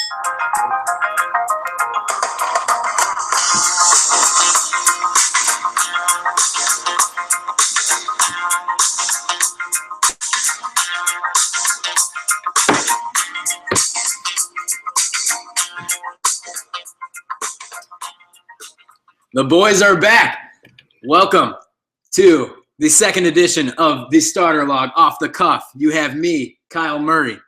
The boys are back. Welcome to the second edition of the Starter Log Off the Cuff. You have me, Kyle Murray.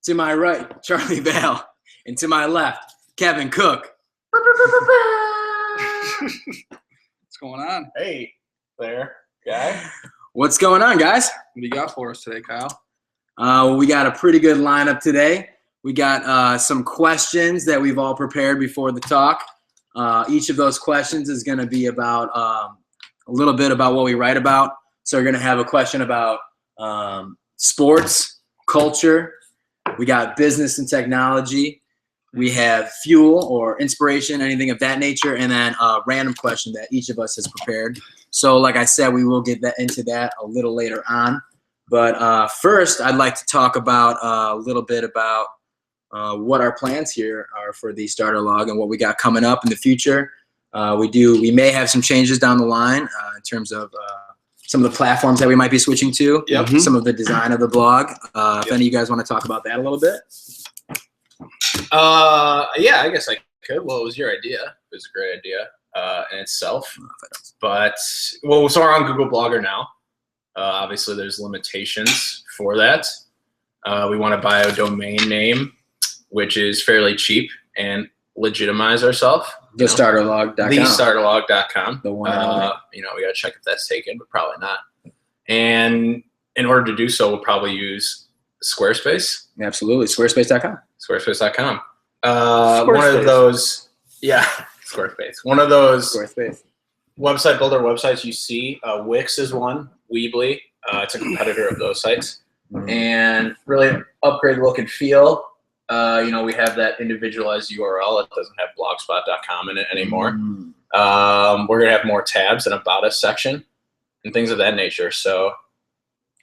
To my right, Charlie Vale. And to my left, Kevin Cook. What's going on? Hey there, guy. What's going on, guys? What do you got for us today, Kyle? We got a pretty good lineup today. We got some questions that we've all prepared before the talk. Each of those questions is going to be about a little bit about what we write about. So we're going to have a question about sports, culture. We got business and technology. We have fuel or inspiration, anything of that nature, and then a random question that each of us has prepared. So like I said, we will get into that a little later on. But first, I'd like to talk about a little bit about what our plans here are for the Starter Log and what we got coming up in the future. We may have some changes down the line in terms of some of the platforms that we might be switching to. Yep. Some of the design of the blog. If any of you guys want to talk about that a little bit. Yeah, I guess I could. Well, it was your idea. It was a great idea in itself. But, well, so we're on Google Blogger now. Obviously, there's limitations for that. We want to buy a domain name, which is fairly cheap, and legitimize ourselves. TheStarterLog.com. TheStarterLog.com. The one and only. We got to check if that's taken, but probably not. And in order to do so, we'll probably use Squarespace. Absolutely. Squarespace.com. Squarespace.com. One of those, Squarespace. One of those Squarespace. website builder websites you see. Wix is one. Weebly. It's a competitor of those sites. Mm-hmm. And really upgrade the look and feel. We have that individualized URL. It doesn't have blogspot.com in it anymore. We're going to have more tabs and About Us section and things of that nature. So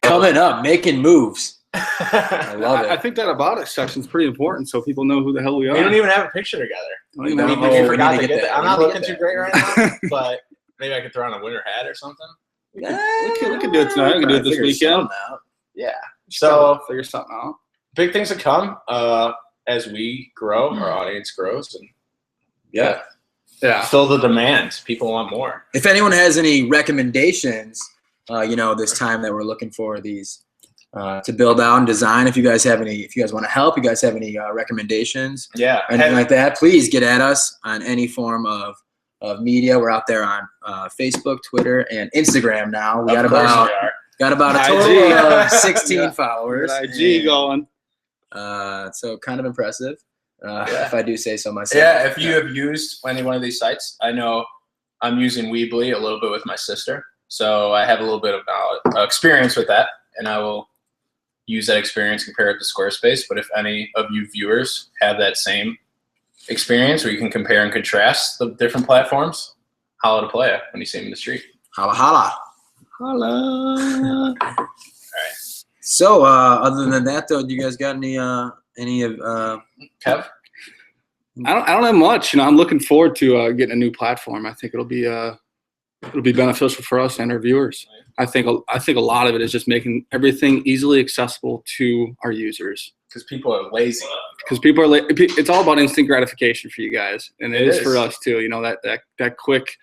coming up, making moves. I love it. I think that About Us section is pretty important so people know who the hell we are. we don't even have a picture together. We We forgot to get that. I'm not We need to looking get too that. great right now, but maybe I could throw on a winter hat or something. We can do it tonight. We can do it this weekend. Yeah. So Figure something out. big things to come as we grow, our audience grows, and Yeah. fill the demand. People want more. If anyone has any recommendations, this time that we're looking for these to build out and design, if you guys want to help, you guys have any recommendations, Yeah. or anything like that, please get at us on any form of media. We're out there on Facebook, Twitter, and Instagram now. We got about a total IG. of 16 followers. Got IG going. So kind of impressive, if I do say so myself. Yeah, if you have used any one of these sites, I know I'm using Weebly a little bit with my sister, so I have a little bit of experience with that, and I will use that experience, compare it to Squarespace. But if any of you viewers have that same experience where you can compare and contrast the different platforms, holla to playa when you see them in the street. Holla, holla. Holla. All right. So, other than that, though, do you guys got any of Kev? I don't have much. I'm looking forward to getting a new platform. I think it'll be beneficial for us and our viewers. I think a lot of it is just making everything easily accessible to our users. Because people are lazy. Because people are it's all about instant gratification for you guys, and it is for us too. That quick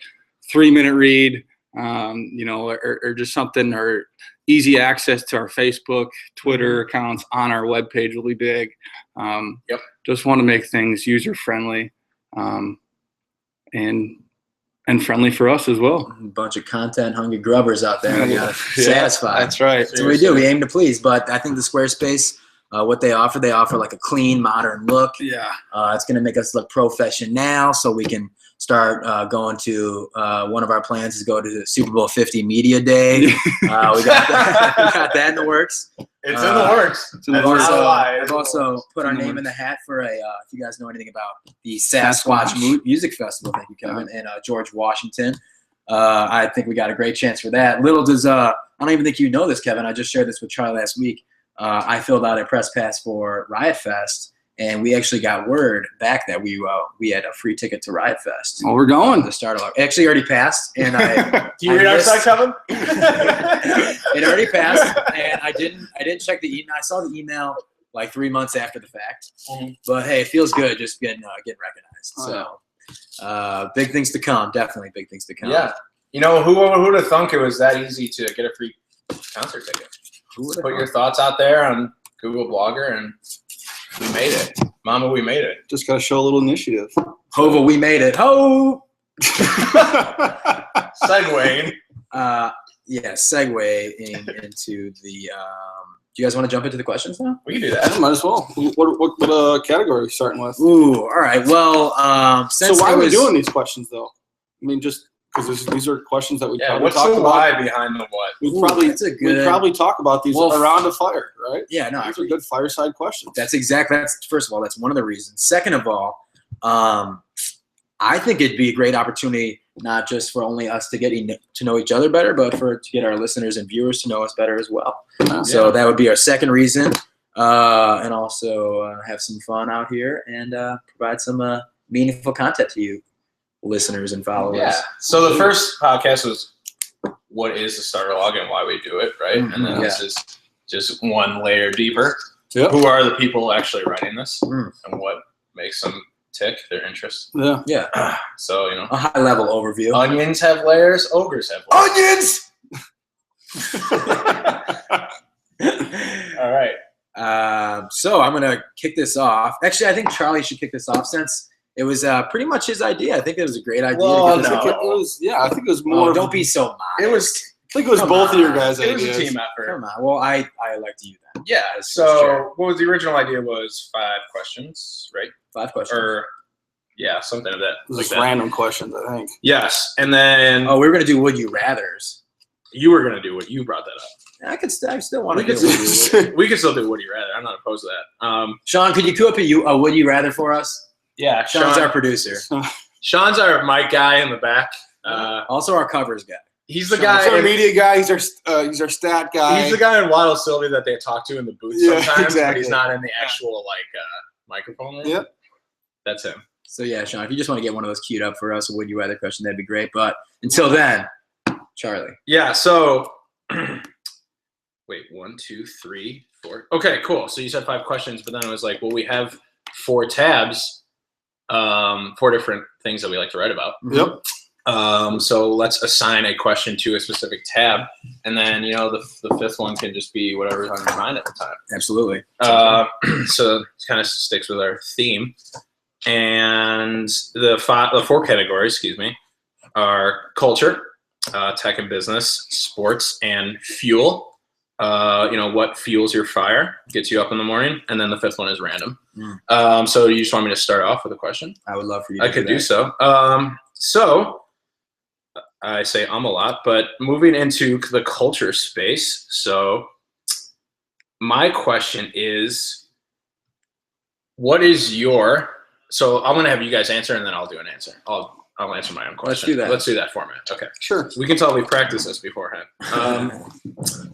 3-minute read, or just something, or easy access to our Facebook, Twitter accounts on our webpage will be big. Just want to make things user friendly, and friendly for us as well. A bunch of content hungry grubbers out there we gotta satisfy. That's right. That's what we do. We aim to please. But I think the Squarespace, what they offer like a clean, modern look. Yeah. It's going to make us look professional, so we can start going to one of our plans is go to the Super Bowl 50 Media Day. We got that in the works. It's in the works. It's in the works. I've also put our name in the hat for if you guys know anything about the Sasquatch Music Festival. Thank you, Kevin, in George Washington. I think we got a great chance for that. Little does I don't even think you know this, Kevin. I just shared this with Charlie last week. I filled out a press pass for Riot Fest, and we actually got word back that we had a free ticket to Riot Fest. Well, we're going. The start of it actually already passed, and I Do you read our site, Kevin? it already passed, and I didn't check the email. I saw the email like 3 months after the fact, but hey, it feels good just getting recognized. So big things to come, definitely big things to come. Yeah, you know who would have thunk it was that easy to get a free concert ticket? Put your thoughts out there on Google Blogger, and we made it. Mama, we made it. Just got to show a little initiative. Hova, we made it. Ho! Segueing. Yeah, segueing into the. Do you guys want to jump into the questions now? We can do that. Might as well. What category are we starting with? Ooh, all right. Well, since So why it are we was- doing these questions though? I mean, just because these are questions that we Yeah, probably what's talk the about. why behind the what? We Ooh, probably that's a good- we probably talk about these Well, around the fire, right? Yeah, no, These are good fireside questions. that's first of all, that's one of the reasons. Second of all, I think it'd be a great opportunity not just for only us to get to know each other better, but to get our listeners and viewers to know us better as well. So that would be our second reason, and also have some fun out here and provide some meaningful content to you, listeners and followers. Yeah. So the first podcast was what is the starter log and why we do it, right? And then this is just one layer deeper. Yep. Who are the people actually writing this, Mm. and what makes them tick? Their interest. Yeah. Yeah, So you know, a high level overview. onions have layers. Ogres have layers. Onions. All right. So I'm gonna kick this off. Actually, I think Charlie should kick this off since it was pretty much his idea. I think it was a great idea. Well, to get this no. out. I think it was more. Don't be so modest. It was. I think it was Come both of your on. guys' It was ideas. a team effort. Come on. Well, I like to you then. Yeah. That's sure. So what was the original idea? Was 5 questions, right? 5 questions. Or yeah, something of that. It was Like just that. random questions, I think. Yes, and then Oh, we were gonna do would you rather's. you were gonna do what you brought that up. I still want to We do could, would you. we could still do would you rather. I'm not opposed to that. Sean, could you queue up a would you rather for us? Yeah, Sean's our producer. Sean's our mic guy in the back. Also our covers guy. He's the He's guy. our media guy. He's our stat guy. He's the guy in Waddle Sylvie that they talk to in the booth Yeah, sometimes, but exactly. he's not in the actual microphone room. Yep. That's him. So yeah, Sean, if you just want to get one of those queued up for us, a would you rather question, that'd be great. But until then, Charlie. Yeah. So, wait, 1, 2, 3, 4. Okay, cool. So you said 5 questions, but then it was like, well, we have 4 tabs, 4 different things that we like to write about. Yep. So let's assign a question to a specific tab, and then the 5th one can just be whatever's on your mind at the time. Absolutely. So it kind of sticks with our theme, and the 4 categories, are culture, tech and business, sports, and fuel. What fuels your fire, gets you up in the morning, and then the 5th one is random. So you just want me to start off with a question? I would love for you. I could do so. So I say a lot, but moving into the culture space. So my question is, what is your? So I'm gonna have you guys answer, and then I'll do an answer. I'll answer my own question. Let's do that format. Okay. Sure. We can tell we practiced this beforehand.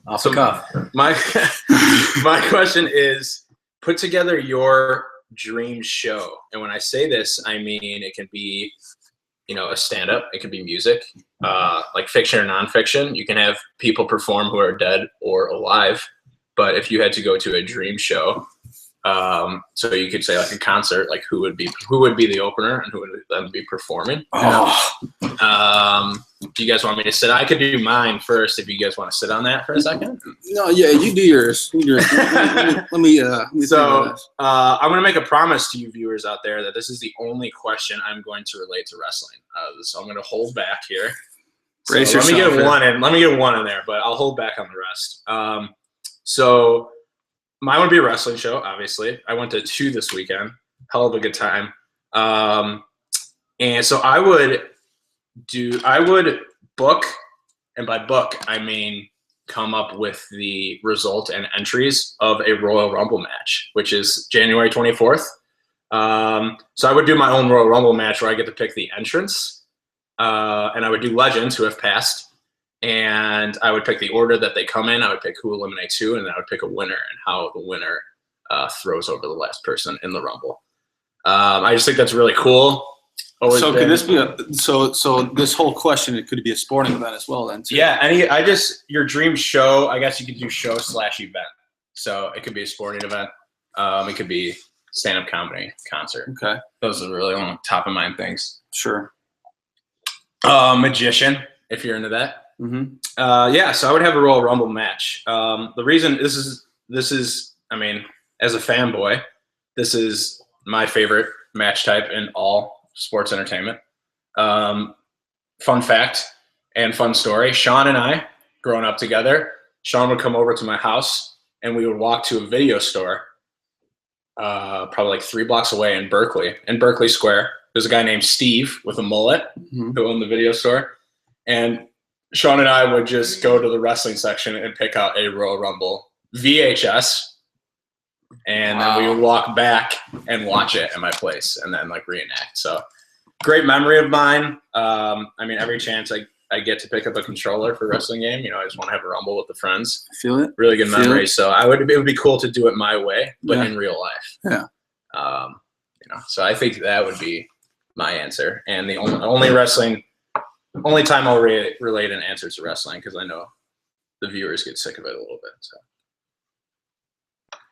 Off the cuff. My question is, put together your dream show. And when I say this, I mean it can be, a stand-up. It can be music, like fiction or nonfiction. You can have people perform who are dead or alive. But if you had to go to a dream show, so you could say like a concert, like who would be the opener and who would then be performing? Do you guys want me to sit? I could do mine first if you guys want to sit on that for a second. No, yeah, you do yours. Let me So I'm going to make a promise to you viewers out there that this is the only question I'm going to relate to wrestling. So I'm going to hold back here. Brace Let me yourself get here. one in. Let me get one in there, but I'll hold back on the rest. So mine would be a wrestling show, obviously. I went to 2 this weekend. Hell of a good time. And so I would book, and by book, I mean come up with the result and entries of a Royal Rumble match, which is January 24th. So I would do my own Royal Rumble match where I get to pick the entrance, and I would do legends who have passed, and I would pick the order that they come in. I would pick who eliminates who, and then I would pick a winner and how the winner throws over the last person in the Rumble. I just think that's really cool. So could this be so this whole question, it could be a sporting event as well then too? Yeah, your dream show, I guess you could do show/event. So it could be a sporting event. It could be stand-up comedy concert. Okay. Those are really on top of mind things. Sure. Magician, if you're into that. Yeah, so I would have a Royal Rumble match. The reason this is, I mean, as a fanboy, this is my favorite match type in all sports entertainment. Fun fact and fun story, Sean and I, growing up together, Sean would come over to my house and we would walk to a video store probably like 3 blocks away in Berkeley Square. There's a guy named Steve with a mullet who owned the video store. And Sean and I would just go to the wrestling section and pick out a Royal Rumble VHS. And then we would walk back and watch it at my place and then like reenact. So great memory of mine. I mean, every chance I get to pick up a controller for a wrestling game, I just want to have a Rumble with the friends. I feel it. Really good memory. So it would be cool to do it my way, but in real life. Yeah. So I think that would be my answer. And the only time I'll relate an answer to wrestling, because I know the viewers get sick of it a little bit. So.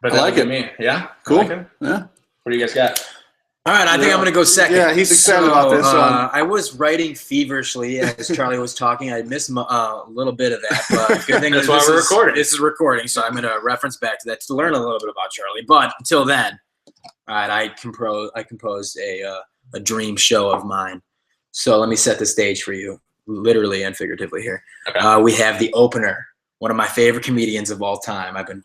But I like it. Me. Yeah? Cool. Like yeah. What do you guys got? All right, I think I'm going to go second. Yeah, he's excited about this one. I was writing feverishly as Charlie was talking. I missed a little bit of that, but good thing that's why we're recording. This is recording, so I'm going to reference back to that to learn a little bit about Charlie. But until then, all right, I composed a dream show of mine. So let me set the stage for you, literally and figuratively here. Okay. We have the opener, one of my favorite comedians of all time. I've been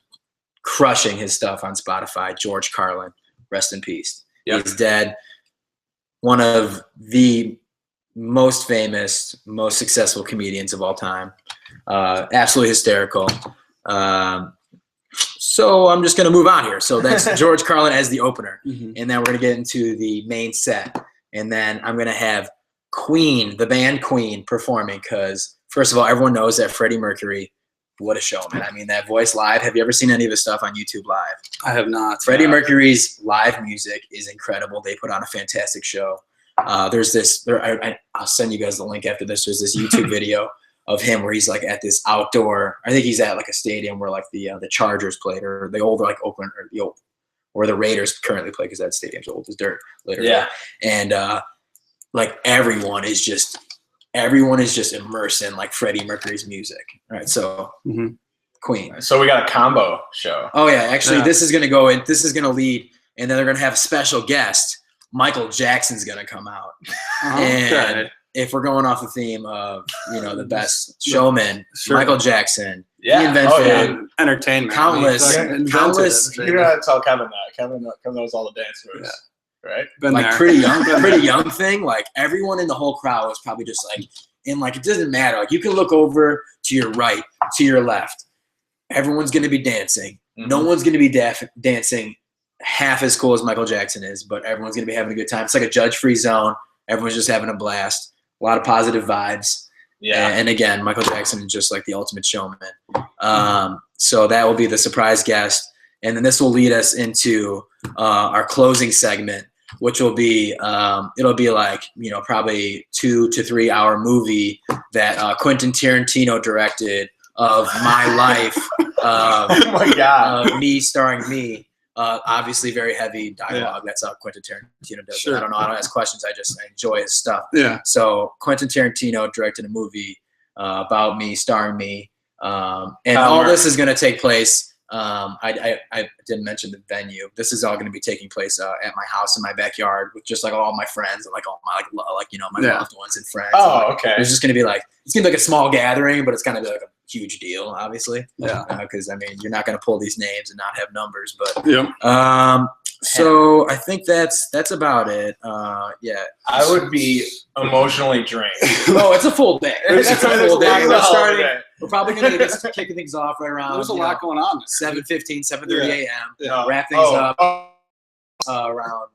crushing his stuff on Spotify, George Carlin. Rest in peace. Yep. He's dead. One of the most famous, most successful comedians of all time. Absolutely hysterical. So I'm just going to move on here. So that's George Carlin as the opener. And then we're going to get into the main set. And then I'm going to have Queen, the band Queen, performing because, first of all, everyone knows that Freddie Mercury, what a showman. I mean, that voice live. Have you ever seen any of his stuff on YouTube Live? I have not. Freddie Mercury's live music is incredible. They put on a fantastic show. There's this, I'll send you guys the link after this. There's this YouTube video of him where he's like at this outdoor, I think he's at like a stadium where like the Chargers played or the old like Oakland or the Raiders currently play because that stadium's old as dirt. Literally. Yeah. And like everyone is just immersed in like Freddie Mercury's music. All right, so Queen. So we got a combo show. Oh yeah, actually this is gonna lead, and then they're gonna have a special guest. Michael Jackson's gonna come out. And if we're going off the theme of the best showman, Michael Jackson. Yeah. He invented entertainment. Countless. You gotta tell Kevin that. Kevin knows all the dance moves. Yeah. Right? Like pretty young thing. Like everyone in the whole crowd was probably just like it doesn't matter. Like you can look over to your right, to your left. Everyone's gonna be dancing. No one's gonna be dancing half as cool as Michael Jackson is, but everyone's gonna be having a good time. It's like a judge-free zone. Everyone's just having a blast. A lot of positive vibes. Yeah. And again, Michael Jackson is just like the ultimate showman. So that will be the surprise guest. And then this will lead us into our closing segment, which will be it'll be like probably 2 to 3 hour movie that Quentin Tarantino directed of my life. Oh my God! Me starring me. Obviously, very heavy dialogue. That's how Quentin Tarantino does it. I don't know. I don't ask questions. I enjoy his stuff. Yeah. So Quentin Tarantino directed a movie about me, starring me, and all this is going to take place. I didn't mention the venue. This is all going to be taking place at my house in my backyard with just like all my friends and like all my my loved ones and friends. Oh, okay. It's just going to be like a small gathering, but it's going to be like a huge deal, obviously. Yeah. Because I mean, you're not going to pull these names and not have numbers, but so I think that's about it. Yeah. I would be emotionally drained. Oh, it's a full day. That's a full day. We're probably going to get kicking things off right around. There's a lot going on. 7:15, 7:30 a.m. Yeah. Wrap things up around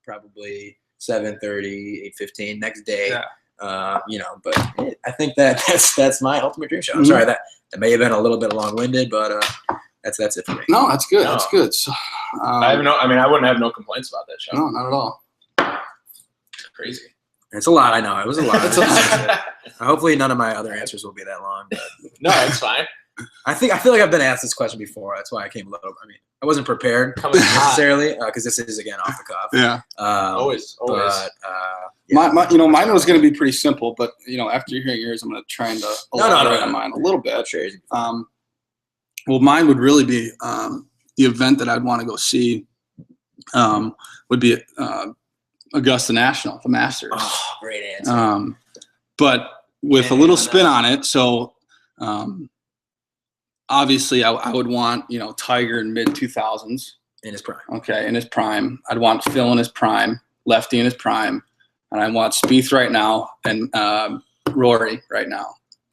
probably 7:30, 8:15 next day. Yeah. But I think that's my ultimate dream show. I'm sorry that may have been a little bit long-winded, but That's it for me. No, that's good. No. That's good. So, I wouldn't have no complaints about that show. no, not at all. It's crazy. It's a lot. I know it was a lot. It's a lot. Hopefully, none of my other answers will be that long. But No, it's fine. I feel like I've been asked this question before. That's why I came a little. I mean, I wasn't prepared Coming hot. necessarily because this is again off the cuff. Yeah. Always. But Mine was going to be pretty simple, but after hearing yours, I'm going to try and elaborate on mine a little bit. Sure. Well, mine would really be the event that I'd want to go see. Would be Augusta National, the Masters. Oh, great answer. But with a little spin on it, so obviously I would want Tiger in mid 2000s. In his prime. Okay, in his prime. I'd want Phil in his prime, Lefty in his prime, and I want Spieth right now and Rory right now.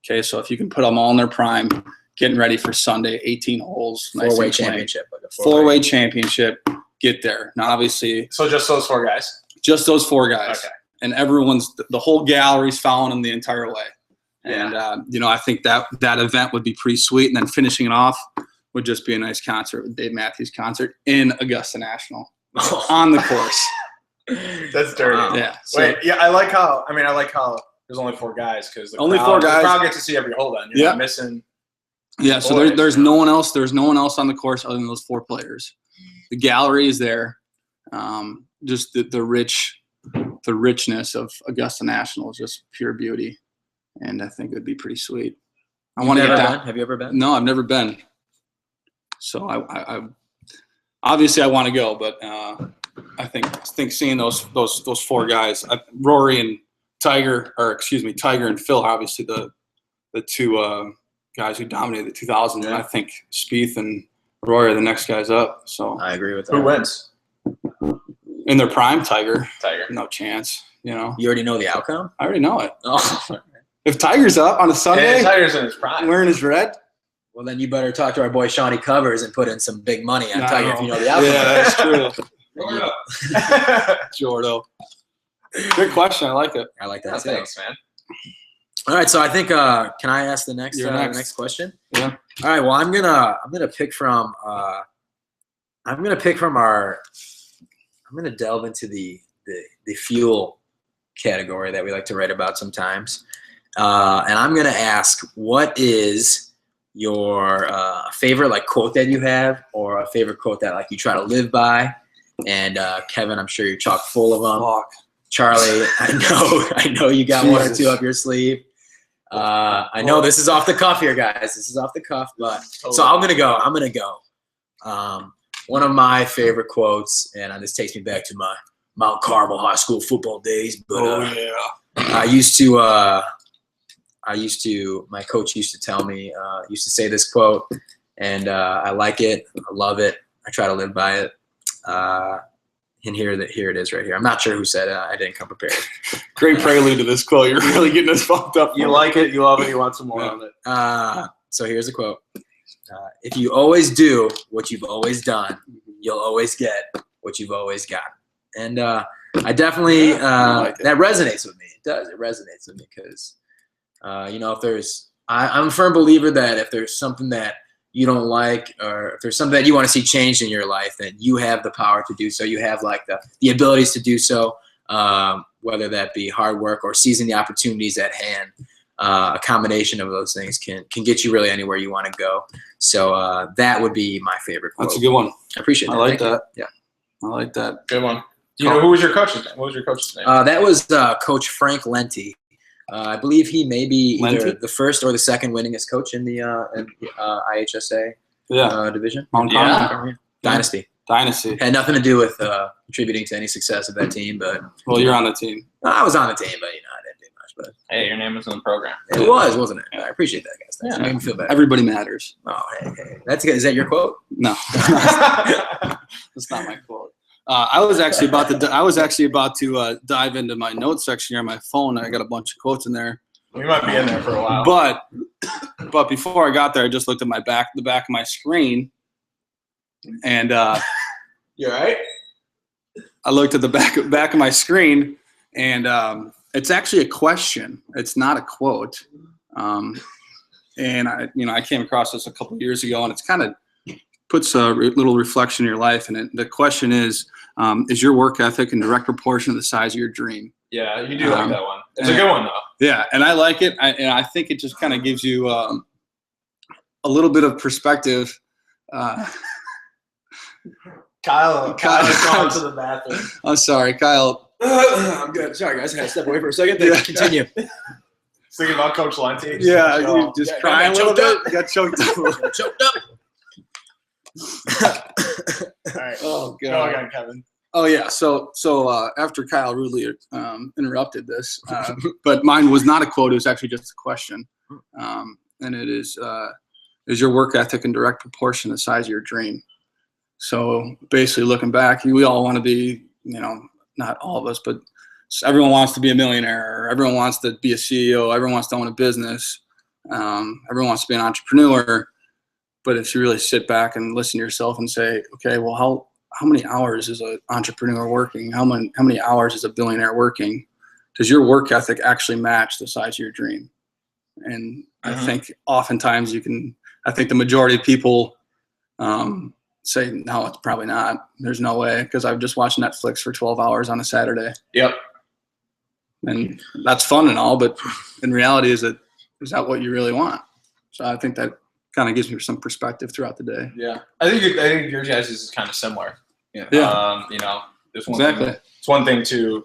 Okay, so if you can put them all in their prime, getting ready for Sunday, 18 holes, Four-way championship. Like a four-way championship. Get there. Now, obviously, So just those 4 guys. just those 4 guys, Okay. and the whole gallery's following them the entire way. And I think that event would be pretty sweet. And then finishing it off would just be a nice concert with Dave Matthews concert in Augusta National on the course. That's dirty. Wow. Yeah. So, Wait, yeah, I like how there's only 4 guys because the Only crowd, 4 guys. The crowd gets to see every hole. Then you're Yeah. not missing. yeah. So Boys, there's no one else. There's no one else on the course other than those 4 players. The gallery is there. Just the richness of Augusta National is just pure beauty, and I think it would be pretty sweet. I want to get down. Have you ever been? No, I've never been. So I obviously I want to go, but I think seeing those 4 guys, Rory and Tiger and Phil, are obviously the 2 guys who dominated the 2000s, and I think Spieth and Rory are the next guys up. So I agree with that. Who wins? in their prime, Tiger, Tiger. no chance. You already know the outcome? I already know it. Oh. If Tiger's up on a Sunday, Tiger's in his prime. wearing his red, Well, then you better talk to our boy Shawnee Covers and put in some big money on Tiger if you know the outcome. Yeah, that's true. Jordo. Good question. I like it. I like that Oh, too. thanks, man. All right, so I think can I ask the next You're next. next question? Yeah. All right. Well, I'm gonna pick from I'm gonna delve into the fuel category that we like to write about sometimes, and I'm gonna ask, what is your favorite quote that you have, or a favorite quote that you try to live by? And Kevin, I'm sure you're chock full of them. Fuck. Charlie, I know you got one or two up your sleeve. I know this is off the cuff here, guys. This is off the cuff, but so I'm gonna go. One of my favorite quotes, and this takes me back to my Mount Carmel high school football days. But my coach used to tell me, used to say this quote, and I like it. I love it. I try to live by it. And here it is right here. I'm not sure who said it. I didn't come prepared. Great prelude to this quote. You're really getting us pumped up. You like it, you love it, you want some more of it. So here's the quote. If you always do what you've always done, you'll always get what you've always got. And I definitely, like it. that resonates with me. It does. It resonates with me because, if I'm a firm believer that if there's something that you don't like, or if there's something that you want to see changed in your life, then you have the power to do so. You have the abilities to do so, whether that be hard work or seizing the opportunities at hand. A combination of those things can get you really anywhere you want to go. So that would be my favorite quote. That's a good one. I appreciate that. I like Thank you. that. Yeah. I like that. Good one. Do you know who was your coach's name? What was your coach's name? That was Coach Frank Lenti. I believe he may be either Lenti? the first or the second winningest coach in the IHSA division. Mount Yeah. Carmel. Dynasty. Dynasty. Had nothing to do with contributing to any success of that team, but Well, you're on the team. I was on the team, but I didn't do much. But Hey, your name was in the program. it was, wasn't it? I appreciate that, guys. Thanks. Yeah. It made me feel better. Everybody matters. Oh, hey. That's good. Is that your quote? No, that's not my quote. I was actually about to dive into my notes section here on my phone. I got a bunch of quotes in there. We might be in there for a while. But before I got there, I just looked at the back of my screen, and You all right? I looked at the back of my screen, and it's actually a question. It's not a quote. And I came across this a couple of years ago, and it's kind of puts a little reflection in your life. And the question is your work ethic in direct proportion to the size of your dream? Yeah, you do like that one. It's a good one, though. Yeah, and I like it. And I think it just kind of gives you a little bit of perspective. Kyle's going to the bathroom. I'm sorry, Kyle. I'm good. Sorry, guys. I had to step away for a second. Yeah. Continue. Thinking about Coach Lenti. Yeah, you just crying a little bit. You got choked up. Choked up. All right. Oh, Go God. again, Kevin. Oh, yeah. So after Kyle rudely interrupted this, but mine was not a quote. It was actually just a question. And it is your work ethic in direct proportion to the size of your dream? So basically looking back, we all want to be, not all of us, but everyone wants to be a millionaire. Or everyone wants to be a CEO. Everyone wants to own a business. Everyone wants to be an entrepreneur. But if you really sit back and listen to yourself and say, okay, well, how many hours is an entrepreneur working? How many hours is a billionaire working? Does your work ethic actually match the size of your dream? And I think oftentimes I think the majority of people say, no, it's probably not. There's no way, because I've just watched Netflix for 12 hours on a Saturday. Yep. And that's fun and all, but in reality, is that what you really want? So I think that kind of gives me some perspective throughout the day. Yeah. I think your guys' is kind of similar. Yeah. There's it's one thing to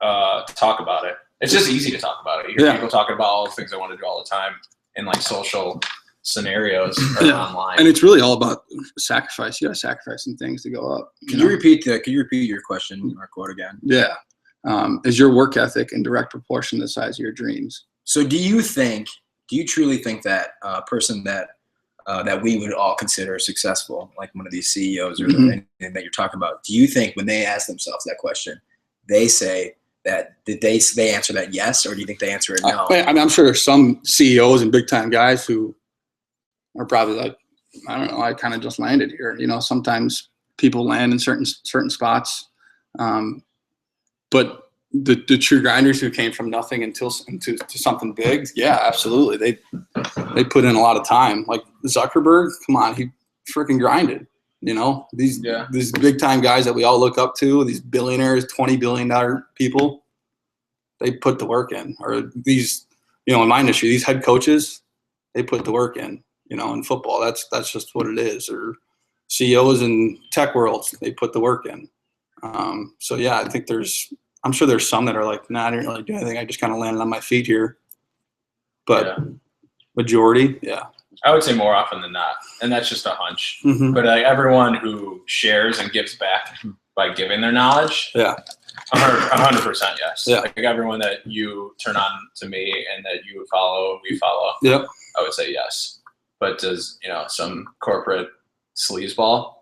talk about it. It's just easy to talk about it. You hear people talking about all the things they want to do all the time in like social scenarios or online. And it's really all about sacrifice. You got to sacrifice some things to go up. Can you repeat your question or quote again? Yeah. Is your work ethic in direct proportion to the size of your dreams? So do you truly think that a person that we would all consider successful, like one of these CEOs or anything that you're talking about, do you think when they ask themselves that question, they say that they answer that yes, or do you think they answer it no? I mean, I'm sure there's some CEOs and big time guys who are probably like, I don't know, I kind of just landed here. Sometimes people land in certain spots, but the true grinders who came from nothing to something big, yeah, absolutely. They put in a lot of time. Like Zuckerberg, come on, he freaking grinded. These big time guys that we all look up to, these billionaires, $20 billion people, they put the work in. Or these, in my industry, these head coaches, they put the work in. In football, that's just what it is. Or CEOs in tech worlds, they put the work in. So yeah, I think I'm sure there's some that are like, nah, I didn't really do anything. I just kind of landed on my feet here. But majority, yeah. I would say more often than not, and that's just a hunch. But like everyone who shares and gives back by giving their knowledge, 100% yes. Yeah. Like everyone that you turn on to me and that you follow, we follow. Yep. I would say yes. But does some corporate sleazeball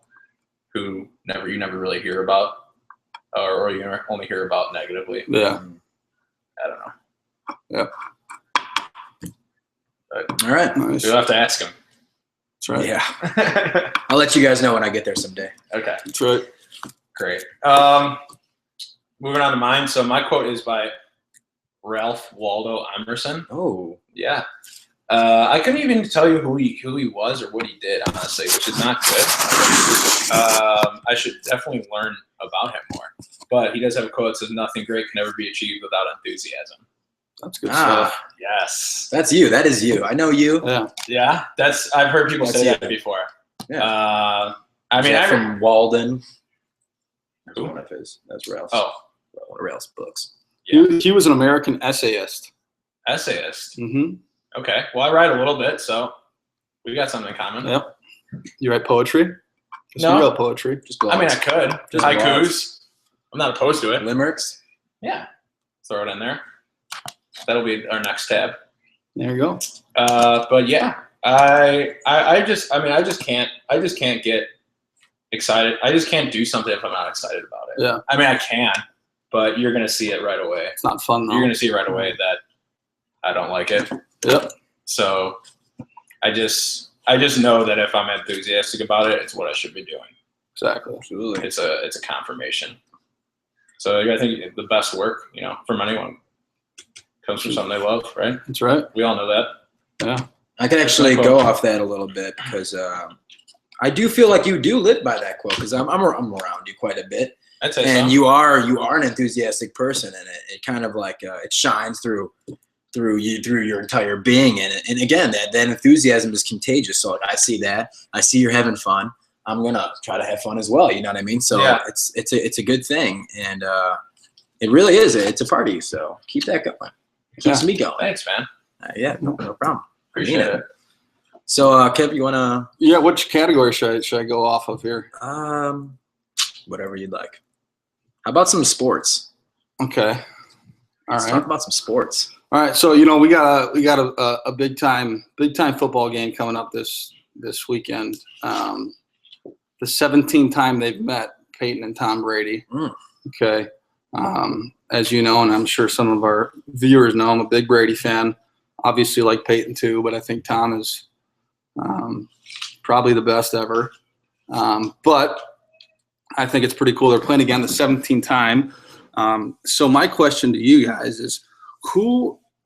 who you never really hear about, or you only hear about negatively? Yeah. I don't know. Yep. But All right. Nice. you'll have to ask him. That's right. Yeah. I'll let you guys know when I get there someday. Okay. That's right. Great. Moving on to mine. So my quote is by Ralph Waldo Emerson. Oh. Yeah. I couldn't even tell you who he was or what he did, honestly, which is not good. I should definitely learn about him more. But he does have a quote that says, "Nothing great can ever be achieved without enthusiasm." That's good stuff. Yes. That's you. That is you. I know you. Yeah. Yeah. I've heard people say That's that before. Yeah. I mean, from Walden. That's Who? one of his. That's Ralph's. Oh. One of Ralph's books. Yeah. He was an American essayist. Essayist. Mm-hmm. Okay. Well, I write a little bit, so we got something in common. Yep. You write poetry? No. You wrote poetry. Just blogs. I mean, I could. Just Haikus. blogs. I'm not opposed to it. Limericks. Yeah. Throw it in there. That'll be our next tab. There you go. But yeah, I just can't get excited. I just can't do something if I'm not excited about it. Yeah. I mean, I can, but you're going to see it right away. It's not fun though. You're going to see right away that I don't like it. Yep. So I just know that if I'm enthusiastic about it, it's what I should be doing. Exactly. Absolutely. It's a confirmation. So I think the best work, from anyone comes from something they love, right? That's right. We all know that. Yeah. I can actually go off that a little bit because I do feel like you do live by that quote because I'm around you quite a bit, I'd say and so. you are an enthusiastic person, and it kind of like it shines through your entire being, and again that enthusiasm is contagious. So like, I see that. I see you're having fun. I'm gonna try to have fun as well. You know what I mean? So Yeah. it's a good thing, and it really is. It's a party. So keep that going. Keeps me going. Thanks, man. Yeah, no problem. Appreciate it. So, Kev, you wanna Yeah, which category should I go off of here? whatever you'd like. How about some sports? Okay. All Let's right. talk about some sports. All right. So we got a big time football game coming up this weekend. The 17th time they've met, Peyton and Tom Brady. Okay. As you know, and I'm sure some of our viewers know, I'm a big Brady fan. Obviously, like Peyton too, but I think Tom is probably the best ever. But I think it's pretty cool. They're playing again the 17th time. So my question to you guys is,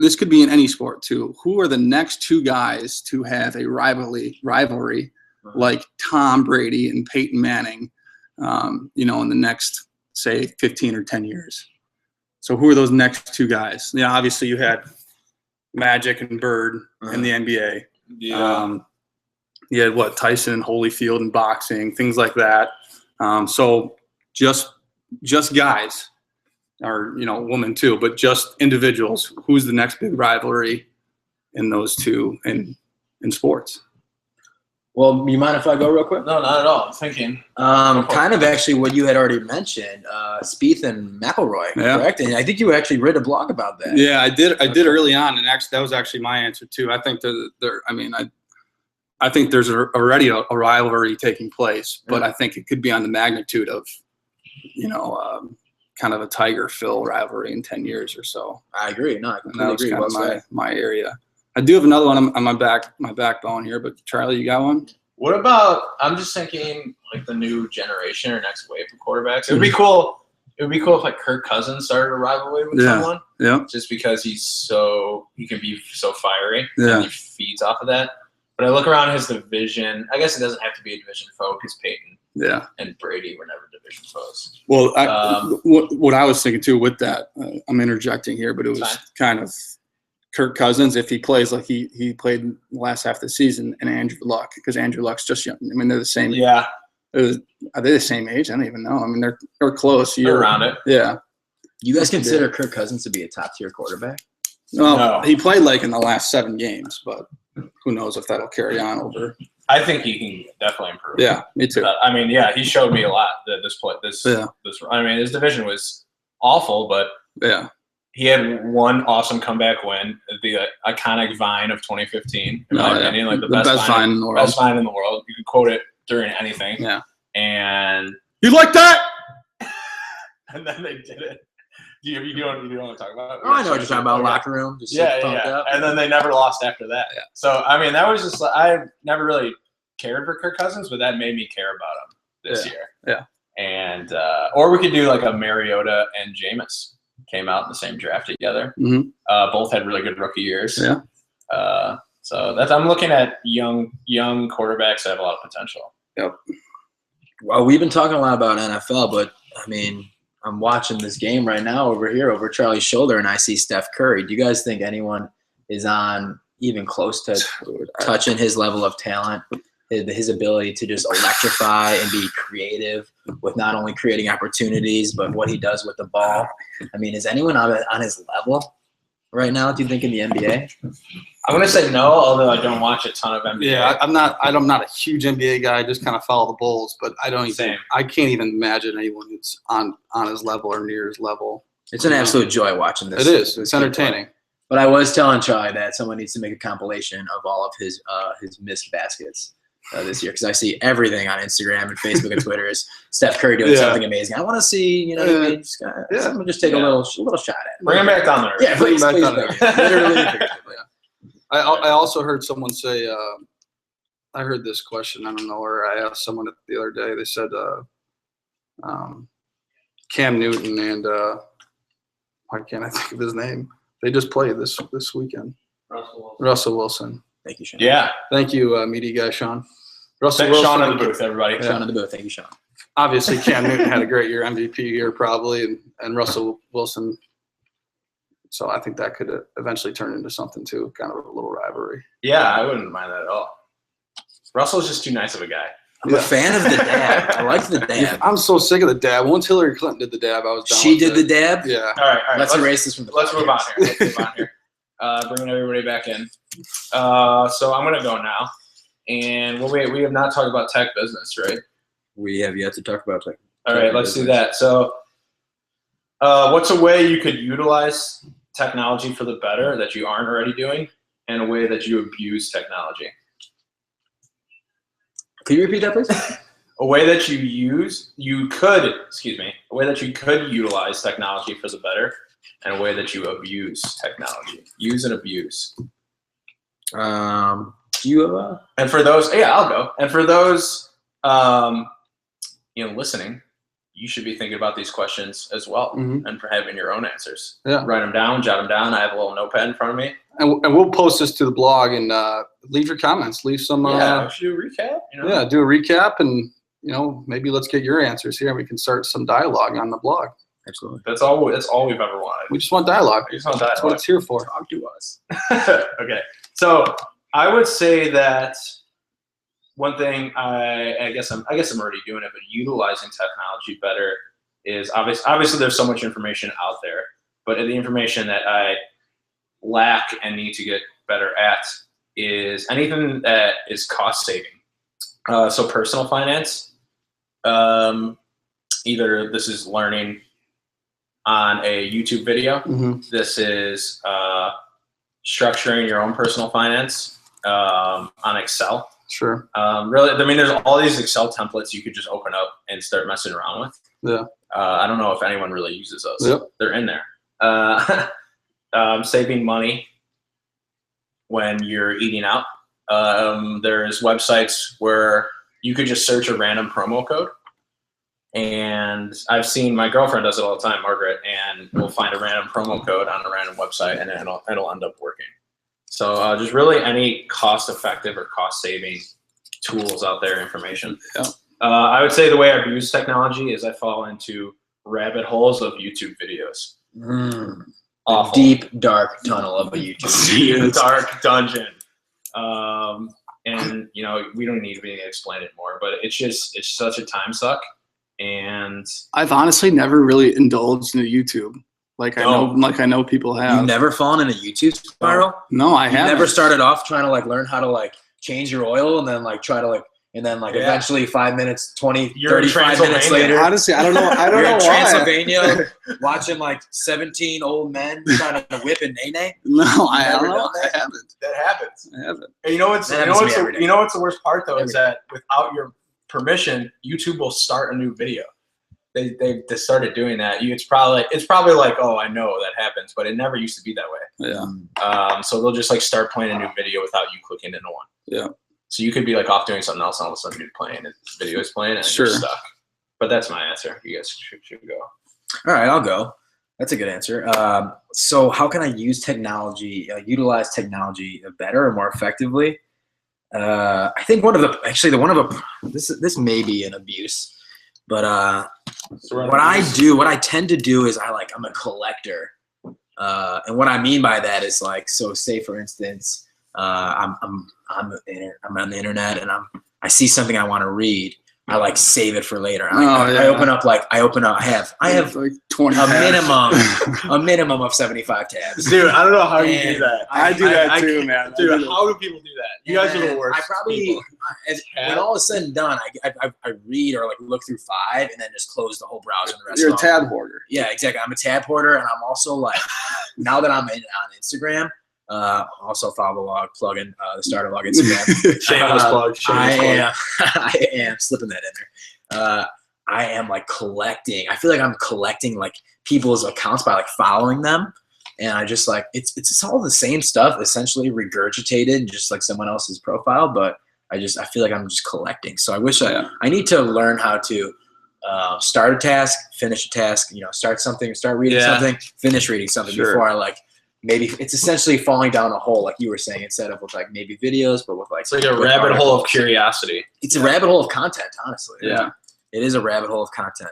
this could be in any sport too, who are the next two guys to have a rivalry like Tom Brady and Peyton Manning, in the next, say, 15 or 10 years? So who are those next two guys? Yeah, obviously you had Magic and Bird in the NBA. Yeah. You had Tyson and Holyfield in boxing, things like that. So just guys, or women too, but just individuals. Who's the next big rivalry in those two in sports? Well, you mind if I go real quick? No, not at all. I'm thinking. Kind of actually what you had already mentioned, Spieth and McIlroy, correct? And I think you actually read a blog about that. Yeah, I did early on, and actually that was actually my answer too. I think I think there's already a rivalry taking place, but I think it could be on the magnitude of, kind of a Tiger-Phil rivalry in 10 years or so. I agree. No, I completely agree. That was kind of my area. I do have another one on my backbone here, but Charlie, you got one? What about? I'm just thinking like the new generation or next wave of quarterbacks. It would be cool. It would be cool if like Kirk Cousins started a rivalry with someone. Yeah. Just because he can be so fiery. Yeah. And he feeds off of that. But I look around his division. I guess it doesn't have to be a division foe because Peyton and Brady were never division foes. Well, what I was thinking too with that, I'm interjecting here, but it was kind of Kirk Cousins if he plays like he played in the last half of the season, and Andrew Luck, because Andrew Luck's just young. I mean, they're the same. Yeah. Are they the same age? I don't even know. I mean, they're close. They're around it. Yeah. You guys consider Kirk Cousins to be a top-tier quarterback? No. He played in the last 7 games, but who knows if that'll carry on over. I think he can definitely improve. Yeah, me too. He showed me a lot I mean, his division was awful, but he had one awesome comeback win, the iconic Vine of 2015. In my opinion, like the best Vine in the world. Best Vine in the world. You could quote it during anything. Yeah. And you like that? And then they did it. You don't want to talk about it? Oh, I know what you're talking about. Locker room. Just up. And then they never lost after that. Yeah. So, I mean, that was just I never really cared for Kirk Cousins, but that made me care about him this year. Yeah. And or we could do like a Mariota and Jameis came out in the same draft together. Mm-hmm. Both had really good rookie years. Yeah. So I'm looking at young quarterbacks that have a lot of potential. Yep. Well, we've been talking a lot about NFL, but I mean, I'm watching this game right now over Charlie's shoulder, and I see Steph Curry. Do you guys think anyone is on even close to touching his level of talent, his ability to just electrify and be creative with not only creating opportunities, but what he does with the ball? I mean, is anyone on his level right now, do you think, in the NBA? I'm going to say no, although I don't watch a ton of NBA. Yeah, I'm not a huge NBA guy. I just kind of follow the Bulls, but I can't even imagine anyone who's on his level or near his level. It's an absolute joy watching this. It is. It's entertaining. But I was telling Charlie that someone needs to make a compilation of all of his missed baskets this year, because I see everything on Instagram and Facebook and Twitter is Steph Curry doing something amazing. I want to see, someone just take a little shot at it. Bring him back down there. Yeah, please. Literally. I also heard someone say, I heard this question, I don't know where, I asked someone the other day, they said Cam Newton and why can't I think of his name? They just played this weekend. Russell Wilson. Thank you, Sean. Yeah. Thank you, media guy Sean. Russell Sean Wilson, in the booth, everybody. Sean in the booth. Thank you, Sean. obviously Cam Newton had a great year, MVP year probably, and Russell Wilson. So I think that could eventually turn into something too, kind of a little rivalry. Yeah, I wouldn't mind that at all. Russell's just too nice of a guy. I'm a fan of the dab. I like the dab. I'm so sick of the dab. Once Hillary Clinton did the dab, I was done. She did the dab? Yeah. All right. Let's erase this from the Let's move on podcast. here. Let's move on here. Bringing everybody back in. So I'm gonna go now, and we have not talked about tech business, right? We have yet to talk about tech. All right, let's do that. So, what's a way you could utilize technology for the better that you aren't already doing, and a way that you abuse technology? Can you repeat that, please? A way that a way that you could utilize technology for the better, and a way that you abuse technology. Use and abuse. You And for those, I'll go. And for those, listening, you should be thinking about these questions as well, and for having your own answers. Yeah. Write them down, jot them down. I have a little notepad in front of me. And we'll post this to the blog and leave your comments. Leave some. Should do a recap. Yeah, do a recap and maybe let's get your answers here and we can start some dialogue on the blog. absolutely. That's all we've ever wanted. We just want dialogue. We just want That's what dialogue. it's here for. Talk to us. Okay, so I would say that one thing I guess I'm already doing it, but utilizing technology better is obviously there's so much information out there, but the information that I lack and need to get better at is anything that is cost saving. So personal finance, either this is learning on a YouTube video, this is structuring your own personal finance on Excel. Sure. Really, I mean, there's all these Excel templates you could just open up and start messing around with. Yeah. I don't know if anyone really uses those. Yep. They're in there. Saving money when you're eating out. There's websites where you could just search a random promo code. And I've seen my girlfriend does it all the time, Margaret, and we'll find a random promo code on a random website and it'll end up working. So just really any cost-effective or cost-saving tools out there, information. Yeah. I would say the way I abuse technology is I fall into rabbit holes of YouTube videos. A deep, dark tunnel of a YouTube video. Dark dungeon. And we don't need to explain it more, but it's such a time suck. And I've honestly never really indulged in YouTube. I know people have. You've never fallen in a YouTube spiral? No, I haven't. Never started off trying to learn how to change your oil and then eventually 5 minutes, 20, You're in 35 minutes later. Honestly, I don't know. I don't You're know in why. Transylvania watching 17 old men trying to whip a nay-nay. No, I Never don't know. done that? I haven't. that happens. I haven't. And you know what's That happens to me every day. what's the worst part though Every is that without your permission, YouTube will start a new video. They started doing that. It's probably like, oh, I know that happens, but it never used to be that way. Yeah. So they'll just start playing a new video without you clicking into one. Yeah. So you could be off doing something else, and all of a sudden you're playing. This video is playing, and Sure. you're stuck. But that's my answer. You guys should go. All right, I'll go. That's a good answer. So how can I utilize technology better or more effectively? I think this may be an abuse, but what I tend to do is I'm a collector. And what I mean by that is so say for instance, I'm on the internet and I see something I want to read. I save it for later. I open up. I have 20 a minimum of 75 tabs. Dude, I don't know how you And do that. I do that too, man. Dude, how do people do that? You guys are the worst. I probably, people. when all is said and done, I read or look through 5 and then just close the whole browser. And the rest You're a of tab hoarder. Yeah, exactly. I'm a tab hoarder, and I'm also now that I'm on Instagram, also follow the log, plug in the starter log Instagram. Shameless plug. I am slipping that in there. I am collecting. I feel like I'm collecting people's accounts by following them, and I just it's all the same stuff essentially regurgitated, just someone else's profile. But I feel like I'm just collecting. So I wish I need to learn how to start a task, finish a task. Start something, start reading something, finish reading something before I maybe it's essentially falling down a hole, like you were saying, instead of with like maybe videos, but with like It's like a with rabbit hole of articles. curiosity. It's a rabbit hole of content, honestly. Yeah. It is a rabbit hole of content.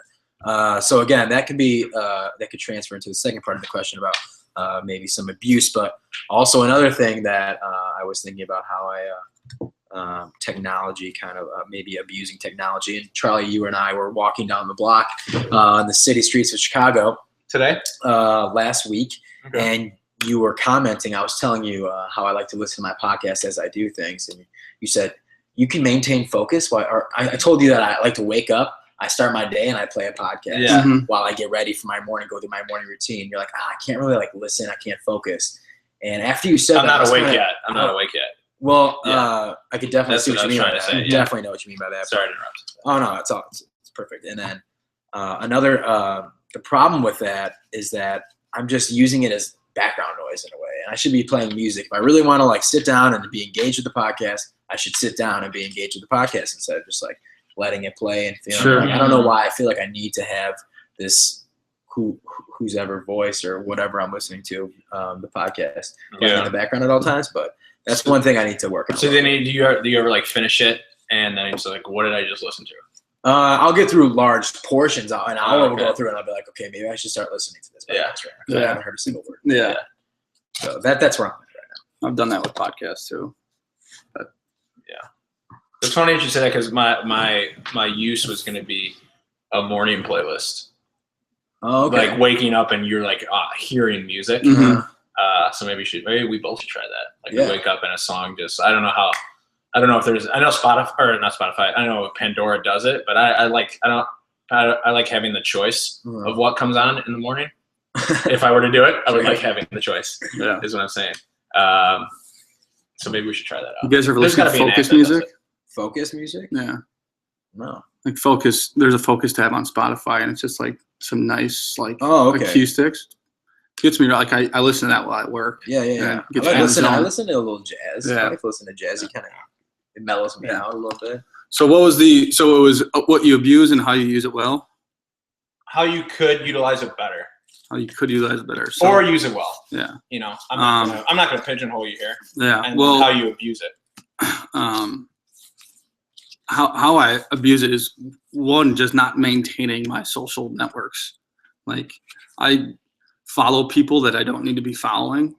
So again, that could be that could transfer into the second part of the question about maybe some abuse, but also another thing that I was thinking about how technology kind of maybe abusing technology. And Charlie, you and I were walking down the block on the city streets of Chicago Today? last week, Okay. and you were commenting. I was telling you how I like to listen to my podcast as I do things, and you said you can maintain focus. I told you that I like to wake up, I start my day, and I play a podcast Yeah. while I get ready for my morning, go through my morning routine. You're like, I can't really like listen. I can't focus. And after you said I'm that, I not was awake kinda- yet. I'm not awake yet. Well, Yeah. I could definitely That's see what what I you mean was by trying to that. say, I yeah. definitely know what you mean by that. Sorry to interrupt. Oh no, it's perfect. And then another the problem with that is that I'm just using it as background noise in a way, and I should be playing music. If I really want to like sit down and be engaged with the podcast, I should sit down and be engaged with the podcast instead of just like letting it play and feeling Sure. like I don't know why I feel like I need to have this whose ever voice or whatever I'm listening to the podcast playing in the background at all times. But that's one thing I need to work on. So then, do you ever like finish it and then it's like, what did I just listen to? I'll get through large portions. An hour will okay. go through, and I'll be like, okay, maybe I should start listening to this podcast Yeah. right now. 'Cause I Yeah. haven't heard a single word. Yeah. So that's where I'm at right I've done that with podcasts too. It's funny that you said that because my use was going to be a morning playlist. now. Oh, okay. Like waking up and you're like hearing music. Mhm. So maybe we both should try that. Like Yeah. we wake up in a song. I don't know if there's. I know Spotify or not Spotify. I know Pandora does it, but I like having the choice Mhm. of what comes on in the morning. If I were to do it, I would like having the choice. Yeah. Is what I'm saying. So maybe we should try that You out. guys ever There's listen to gotta be an app focus that does music? it. Focus music? Yeah. No. Like focus, there's a focus tab on Spotify, and it's just like some nice like Oh, okay. acoustics. Gets me like I listen to that while I work. Yeah. Yeah, I, gets like you in listen, the I zone. listen to a little jazz. Yeah. I like to listen to jazz. It mellows me Yeah. out a little bit. So it was what you abuse and how you use it well, How you could utilize it better, how you could utilize it better. So, or use it well. yeah, You know, I'm not gonna pigeonhole you here. yeah. And Well, how you abuse it. How I abuse it is one, just not maintaining my social networks. Like I follow people that I don't need to be following,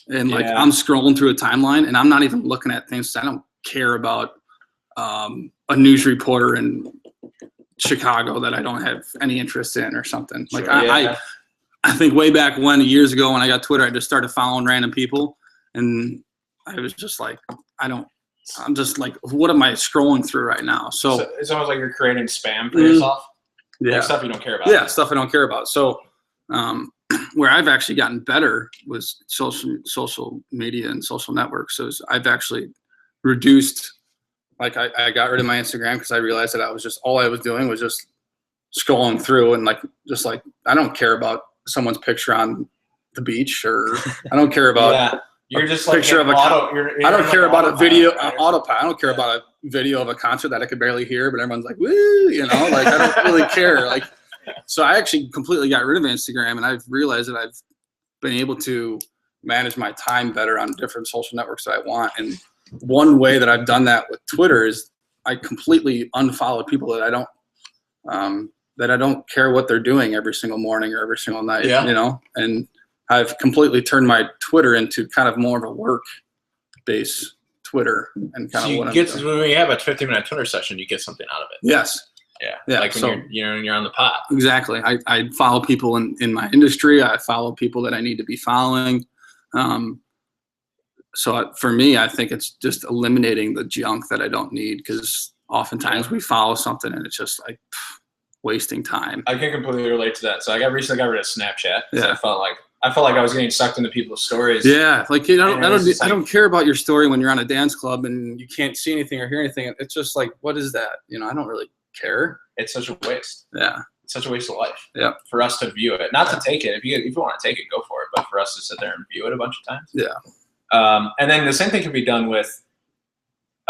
and like Yeah. I'm scrolling through a timeline and I'm not even looking at things. I don't care about a news reporter in Chicago that I don't have any interest in or something. Like Sure. I think way back when, years ago when I got Twitter, I just started following random people, and I was just like, I'm just like, what am I scrolling through right now? So It's almost like you're creating spam for Mhm. yourself. yeah, Like stuff you don't care about. yeah, stuff I don't care about. So where I've actually gotten better was social media and social networks. So I've actually reduced, like I got rid of my Instagram because I realized that all I was doing was just scrolling through and just like I don't care about someone's picture on the beach, or I don't care about Yeah. You're just like picture of a you're I don't in care like about a autopilot, video, right? autopilot. I don't care about a video of a concert that I could barely hear, but everyone's like, woo, like I don't really care. Like, so I actually completely got rid of Instagram, and I've realized that I've been able to manage my time better on different social networks that I want. And one way that I've done that with Twitter is I completely unfollowed people that I don't care what they're doing every single morning or every single night, Yeah. and I've completely turned my Twitter into kind of more of a work-based Twitter and kind So of what I'm you doing. when you have a 15-minute Twitter session, you get something out of it. Yes, Yeah. Yeah, Like when so- you're on the pot. exactly. I follow people in my industry. I follow people that I need to be following. So for me, I think it's just eliminating the junk that I don't need, because oftentimes we follow something and it's just like wasting time. I can completely relate to that. So I recently got rid of Snapchat. 'Cause Yeah. I felt like I was getting sucked into people's stories. Yeah, like And it was just I like- don't care about your story when you're on a dance club and you can't see anything or hear anything. It's just like, what is that? I don't really care. It's such a waste. Yeah, It's such a waste of life. Yeah. For us to view it, not to take it. If you want to take it, go for it. But for us to sit there and view it a bunch of times. Yeah. And then the same thing can be done with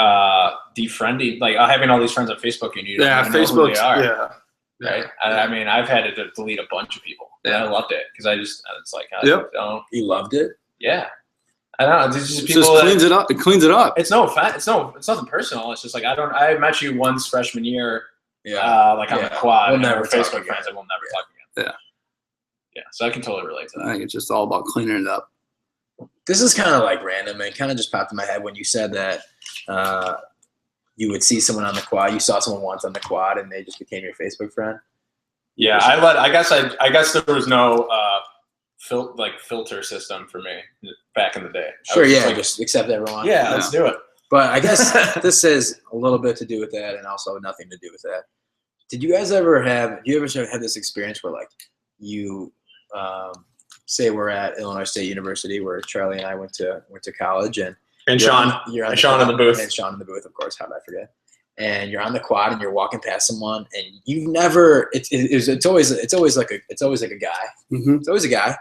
defriending, like having all these friends on Facebook and you don't even know who they are. yeah. Right. I mean, I've had to delete a bunch of people. And I loved it because it's like, Yep. don't. You loved it? Yeah. I don't know. There's just It people just cleans it up. It cleans it up. It's nothing personal. It's just like I met you once freshman year, like on the quad. We'll and never we're talk Facebook again. friends, and we'll never talk again. Yeah. Yeah. So I can totally relate to I that. think it's just all about cleaning it up. This is kind of like random, and kind of just popped in my head when you said that you would see someone on the quad. You saw someone once on the quad, and they just became your Facebook friend. Yeah. I guess there was no filter system for me back in the day. Sure, yeah, just accept everyone. Yeah, let's do it. But I guess this has a little bit to do with that, and also nothing to do with that. Did you guys ever have this experience where, like, you say we're at Illinois State University, where Charlie and I went to college, and Sean in the booth. And Sean in the booth, of course. How did I forget? And you're on the quad, and you're walking past someone, and you've never. It's always like a guy. Mm-hmm. It's always a guy,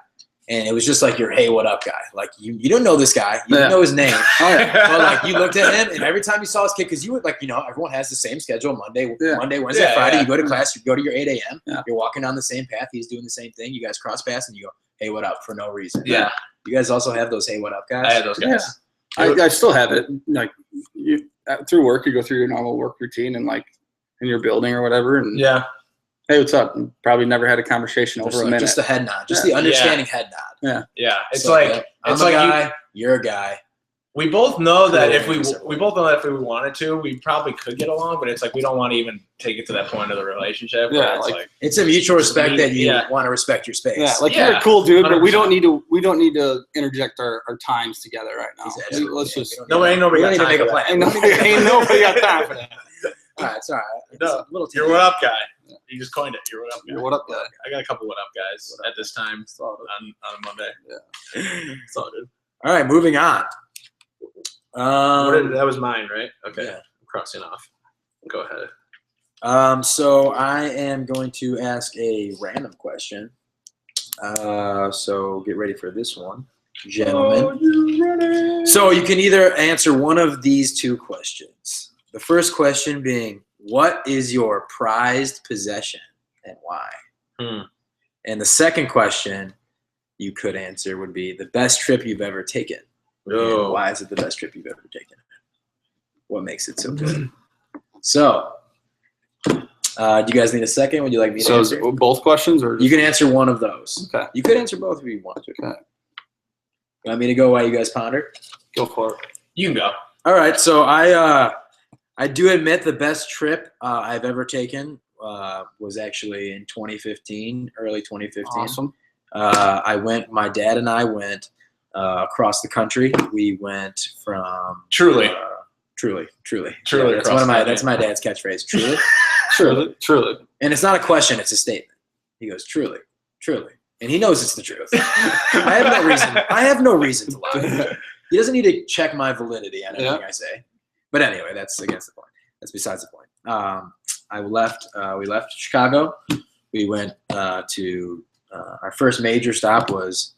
and it was just like your hey, what up, guy. Like you don't know this guy, you don't know his name, but like you looked at him, and every time you saw his kid, because you would everyone has the same schedule: Monday, Wednesday, Friday. You go to class, you go to your 8 a.m. Yeah. You're walking down the same path. He's doing the same thing. You guys cross paths, and you go, hey, what up, for no reason. Yeah. You guys also have those hey, what up guys? I had those guys. I still have it. Like you through work, you go through your normal work routine and like in your building or whatever. And Yeah. hey, what's up? And probably never had a conversation over a minute. Just a head nod, just the understanding head nod. Yeah. It's So, like I'm it's a like guy, you're a guy. we both know that Cool. if we both know that if we wanted to, we probably could get along, but it's like we don't want to even take it to that point of the relationship. Yeah, Where it's like- It's a mutual respect that you Yeah. want to respect your space. Yeah, like Yeah, you're a cool dude, but we 100%. don't need to interject our times together right now. Exactly. Let's just nobody We don't got need to time make for a that. plan. ain't nobody got time for that. All right, it's all right. It's No, a little You're what up guy. You just coined it. You're what up guy. What up, guy? I got a couple what up guys at this time on a Monday. It's all good. All right, moving on. That was mine, right? Okay. Yeah. I'm crossing off. Go ahead. So I am going to ask a random question. So get ready for this one, gentlemen. So you can either answer one of these two questions. The first question being, what is your prized possession and why? And the second question you could answer would be the best trip you've ever taken. Oh. And why is it the best trip you've ever taken? What makes it so good? So, do you guys need a second? Would you like me to So is answer? it both questions or You can answer one of those. Okay. You could answer both if you want. Okay. You want me to go while you guys ponder? Go for it. You can go. All right. So I do admit the best trip I've ever taken was actually in 2015, early 2015. Awesome. My dad and I went across the country. We went from Truly. Truly. Truly That's across the country. that's my dad's catchphrase. Truly. Truly. And it's not a question, it's a statement. He goes, truly. And he knows it's the truth. I have no reason to lie. He doesn't need to check my validity on anything I say. But anyway, that's against the point. That's besides the point. We left Chicago. We went to our first major stop was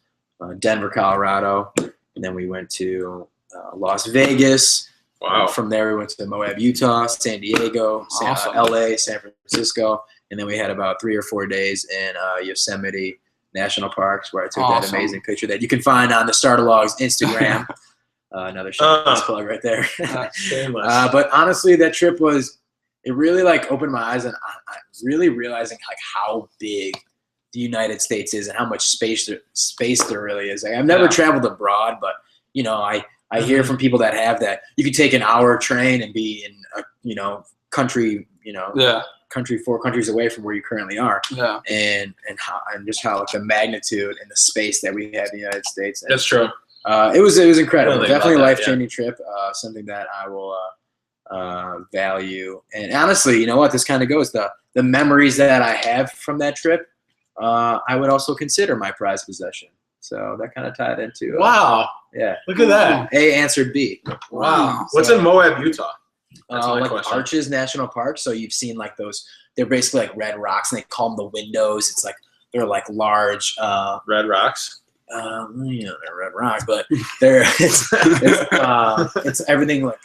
Denver, Colorado. And then we went to Las Vegas. Wow. From there, we went to Moab, Utah, San Diego, Awesome. LA, San Francisco. And then we had about 3 or 4 days in Yosemite National Parks, where I took that Awesome. amazing picture that you can find on the Starter Logs Instagram. Another shameless plug right there. Shameless. But honestly, that trip it really like opened my eyes, and I'm really realizing like how big the United States is and how much space there really is. Like, I've never traveled abroad, but I hear from people that have that you could take an hour train and be in a country, country 4 countries away from where you currently are. Yeah. And how like the magnitude and the space that we have in the United States. And, That's true. it was incredible. Really Definitely a about that, life-changing trip. Something that I will value. And honestly, you know what? This kind of goes the memories that I have from that trip. I would also consider my prized possession. So that kind of tied into. Wow. Yeah. Look at that. A answered B. Wow. What's in Moab, Utah? That's my Like question. Arches National Park. So you've seen like those. They're basically like red rocks, and they call them the windows. It's like they're like large. Red Rocks. They're red rocks, but they're it's everything like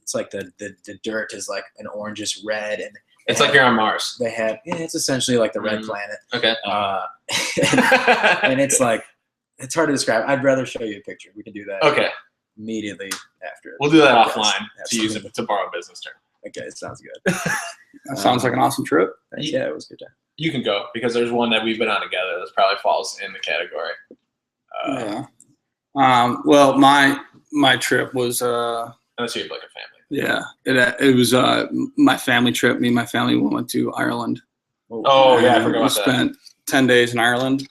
it's like the dirt is like an orangish red, and It's like you're on Mars. they have it's essentially like the red planet. Okay. And it's like It's hard to describe. I'd rather show you a picture. We can do that Okay, immediately after. we'll do that Yes, offline to use absolutely. it to borrow a business term. Okay, it sounds good. That sounds like an awesome trip. Yeah, it was a good time. You can go because there's one that we've been on together that probably falls in the category. Yeah. Well, my trip was Unless you have like a family. yeah. It was my family trip. Me and my family went to Ireland. Oh yeah, I And forgot we about that. spent 10 days in Ireland.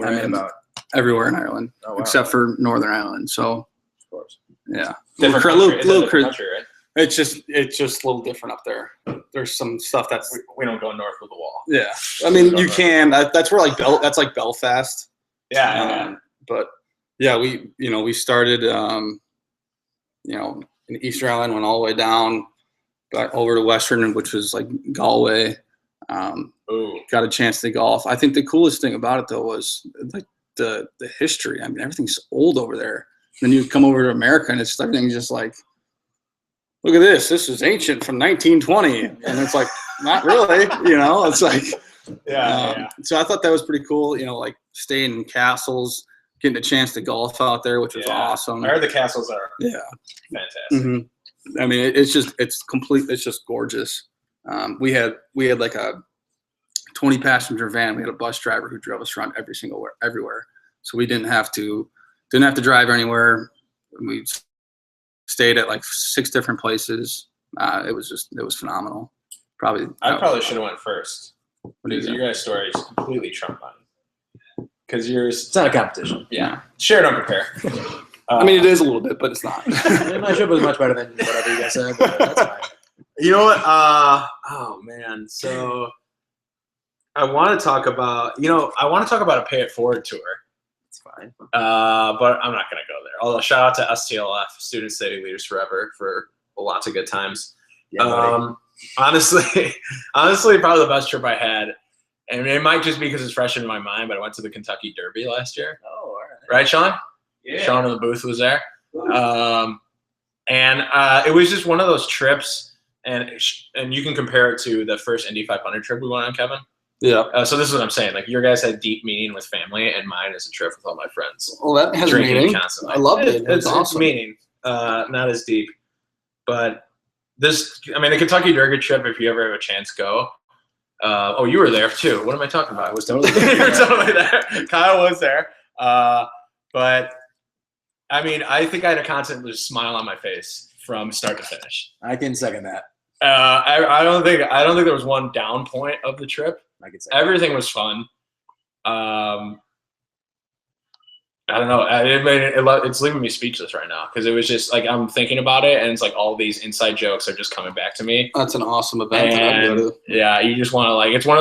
I mean, about Everywhere in Ireland wow. except for Northern Ireland. So of course. yeah, Different little, country. It's a little, different country, right? it's just a little different up there. There's some stuff that's We don't go north of the wall. yeah. I mean, you can. That's where that's like Belfast. Yeah. But yeah, we started in Easter Island, went all the way down, back over to Western, which was like Galway. Ooh. Got a chance to golf. I think the coolest thing about it though was like the history. I mean, everything's old over there. Then you come over to America and it's everything's just like, look at this. This is ancient from 1920, and it's like not really. It's like Yeah. So I thought that was pretty cool. Like staying in castles, getting a chance to golf out there, which was awesome. I heard the castles are fantastic. Mhm. I mean, it's just gorgeous. We had like a 20 passenger van. We had a bus driver who drove us around everywhere. So we didn't have to drive anywhere. We stayed at like 6 different places. It was phenomenal. I probably should have went first because you your guys' story is completely trump mine. Because yours, It's not a competition. yeah, share don't compare. I mean, it is a little bit, but it's not. My trip was much better than whatever you guys said. But that's fine. You know what? Oh man. So I want to talk about a pay it forward tour. It's fine. But I'm not gonna go there. Although shout out to STLF, Student City Leaders Forever, for lots of good times. Yeah, buddy. Honestly, probably the best trip I had. And it might just be because it's fresh in my mind, but I went to the Kentucky Derby last year. Oh, all right. Right, Sean? Yeah. Sean in the booth was there. And it was just one of those trips, and you can compare it to the first Indy 500 trip we went on, Kevin. Yeah. So this is what I'm saying. Like your guys had deep meaning with family, and mine is a trip with all my friends. Well, that has Drinking meaning. constantly. I loved it. It's awesome. meaning, not as deep. But the Kentucky Derby trip, if you ever have a chance, go. You were there too. What am I talking about? I was totally You were totally there. Kyle was there. But I mean, I think I had a constant just smile on my face from start to finish. I can second that. I don't think there was one down point of the trip. I can say Everything was fun. I don't know. It's leaving me speechless right now because it was just like I'm thinking about it, and it's like all these inside jokes are just coming back to me. That's an awesome event. that I'd go And to. yeah, you just want to it's one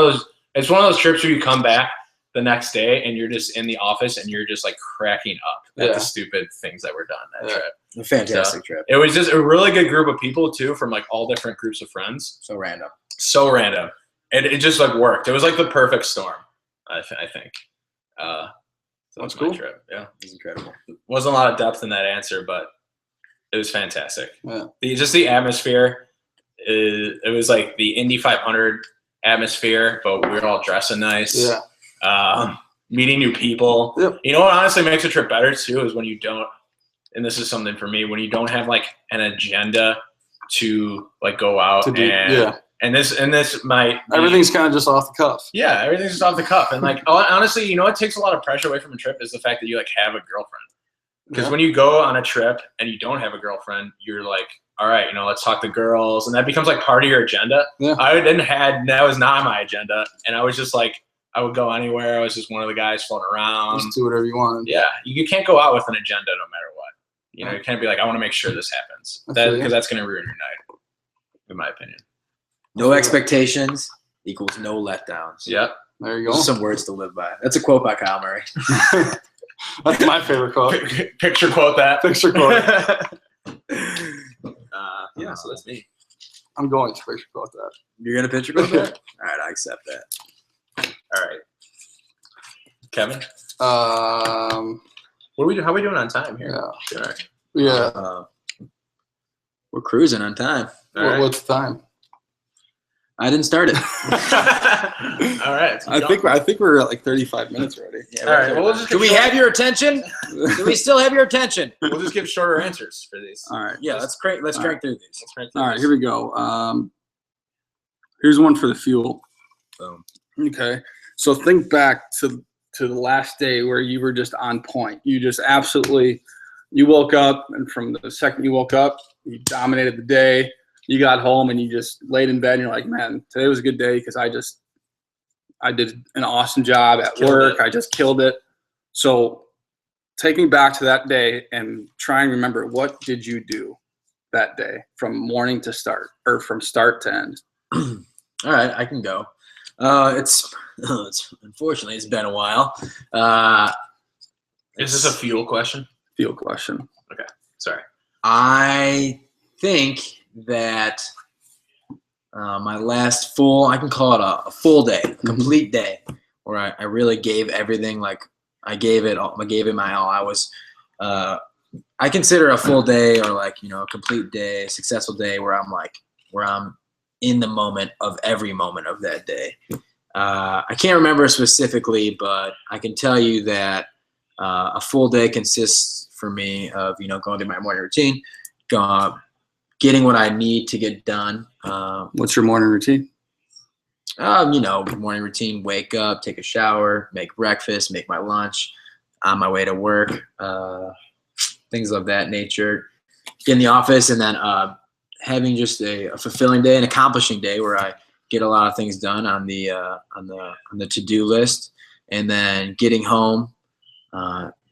of those trips where you come back the next day and you're just in the office and you're just like cracking up at Yeah. the stupid things that were done that Yeah. trip. a fantastic trip. It was just a really good group of people too, from like all different groups of friends. So random. So random. It just like worked. It was like the perfect storm. I think. So That's that's my cool. trip. Yeah, It was incredible. wasn't a lot of depth in that answer, but it was fantastic. Yeah. The atmosphere. It was like the Indy 500 atmosphere, but we were all dressing nice. Yeah. Meeting new people. Yep. You know what honestly makes a trip better too is when you don't, and this is something for me, when you don't have like an agenda to like go out and this might be, Everything's kind of just off the cuff. yeah, everything's just off the cuff. And like honestly, you know what takes a lot of pressure away from a trip is the fact that you like have a girlfriend. Because Yeah. when you go on a trip and you don't have a girlfriend, you're like, all right, let's talk to girls, and that becomes like part of your agenda. Yeah. That was not my agenda, and I was just like, I would go anywhere. I was just one of the guys floating around. Just do whatever you want. Yeah, you can't go out with an agenda no matter what. Yeah. You can't be like, I want to make sure this happens, I feel you. because that's going to ruin your night, in my opinion. No expectations equals no letdowns. Yep. There you go. Those are some words to live by. That's a quote by Kyle Murray. That's my favorite quote. Picture quote that. Picture quote. Yeah, so that's me. I'm going to picture quote that. You're gonna picture quote that? All right, I accept that. All right, Kevin. Um, How are we doing on time here? yeah. All right. Yeah. We're cruising on time. All right. What's the time? I didn't start it. All right. I think we're at like 35 minutes already. Yeah, All right. Well, we'll just do we have your attention? Do we still have your attention? we'll just give shorter answers for these. All right. Yeah, let's crank through these. Let's crank through All right, this. here we go. Here's one for the fuel. Boom. Okay. So think back to the last day where you were just on point. You just absolutely, you woke up, and from the second you woke up, you dominated the day. You got home and you just laid in bed and you're like, man, today was a good day because I did an awesome job at work. I just killed it. So take me back to that day and try and remember, what did you do that day from morning to start, or from start to end? All right, I can go. It's unfortunately it's been a while. Is this a fuel question? Field question. Sorry. I think that my last I can call it a full day, a complete day, where I really gave everything. Like I gave it my all. I was, I consider a full day, or like, a complete day, a successful day, where I'm in the moment of every moment of that day. I can't remember specifically, but I can tell you that a full day consists for me of, going through my morning routine, getting what I need to get done. What's your morning routine? Morning routine, wake up, take a shower, make breakfast, make my lunch, on my way to work, things of that nature. Get in the office, and then having just a fulfilling day, an accomplishing day, where I get a lot of things done on the to-do list, and then getting home,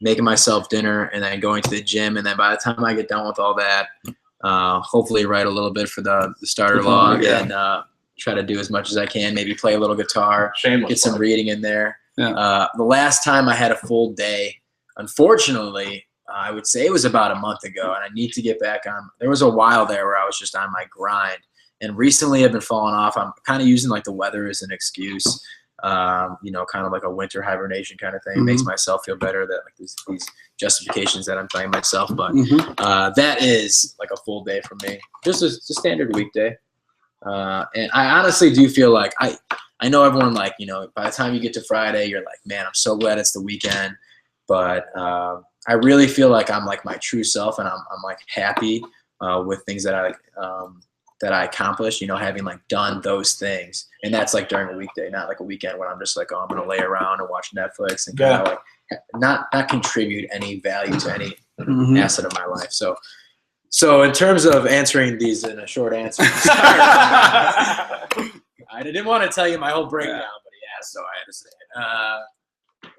making myself dinner, and then going to the gym. And then by the time I get done with all that, hopefully write a little bit for the starter log, yeah. and try to do as much as I can, maybe play a little guitar, Shameless get some plug. reading in there. Yeah. The last time I had a full day, unfortunately, I would say it was about a month ago, and I need to get back on. There was a while there where I was just on my grind, and recently I've been falling off. I'm kind of using like the weather as an excuse, kind of like a winter hibernation kind of thing. It makes myself feel better that like these justifications that I'm telling myself, but that is like a full day for me. Just a standard weekday. And I honestly do feel like I know everyone, like, by the time you get to Friday, you're like, man, I'm so glad it's the weekend. But I really feel like I'm like my true self, and I'm like happy with things that I accomplished, having like done those things. And that's like during a weekday, not like a weekend when I'm just like, oh, I'm gonna lay around and watch Netflix and kind of like not contribute any value to any asset of my life. So in terms of answering these in a short answer, I didn't want to tell you my whole breakdown, but he asked, so I had to say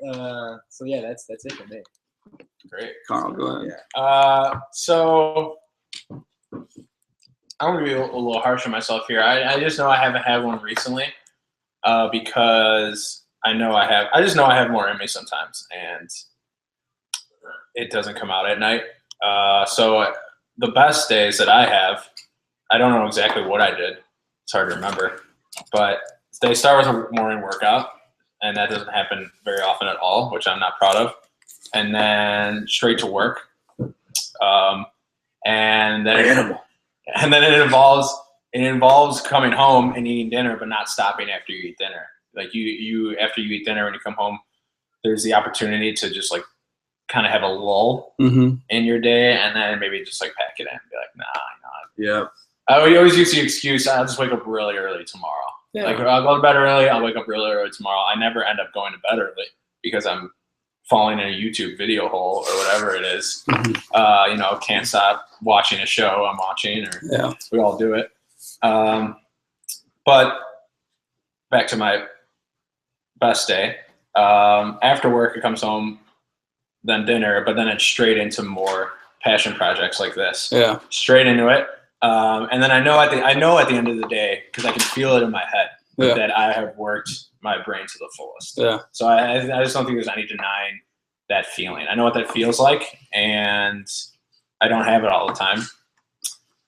it. So yeah, that's it for me. Great. Carl, go ahead. Yeah. So I'm gonna be a little harsh on myself here. I just know I haven't had one recently, because I just know I have more in me sometimes, and it doesn't come out at night. So the best days that I have, I don't know exactly what I did. It's hard to remember, but they start with a morning workout, and that doesn't happen very often at all, which I'm not proud of. And then straight to work, and then it involves coming home and eating dinner, but not stopping after you eat dinner. Like you after you eat dinner, when you come home, there's the opportunity to just like kind of have a lull in your day, and then maybe just like pack it in and be like, nah. Yeah. I always use the excuse, I'll just wake up really early tomorrow. Yeah. Like I'll go to bed early, I'll wake up really early tomorrow. I never end up going to bed early because I'm falling in a YouTube video hole or whatever it is. Can't stop watching a show I'm watching, or we all do it. But back to my best day. After work, it comes home, then dinner, but then it's straight into more passion projects like this. Yeah. Straight into it. And then I know at the end of the day, because I can feel it in my head, that I have worked my brain to the fullest. Yeah. So I just don't think there's any denying that feeling. I know what that feels like, and I don't have it all the time.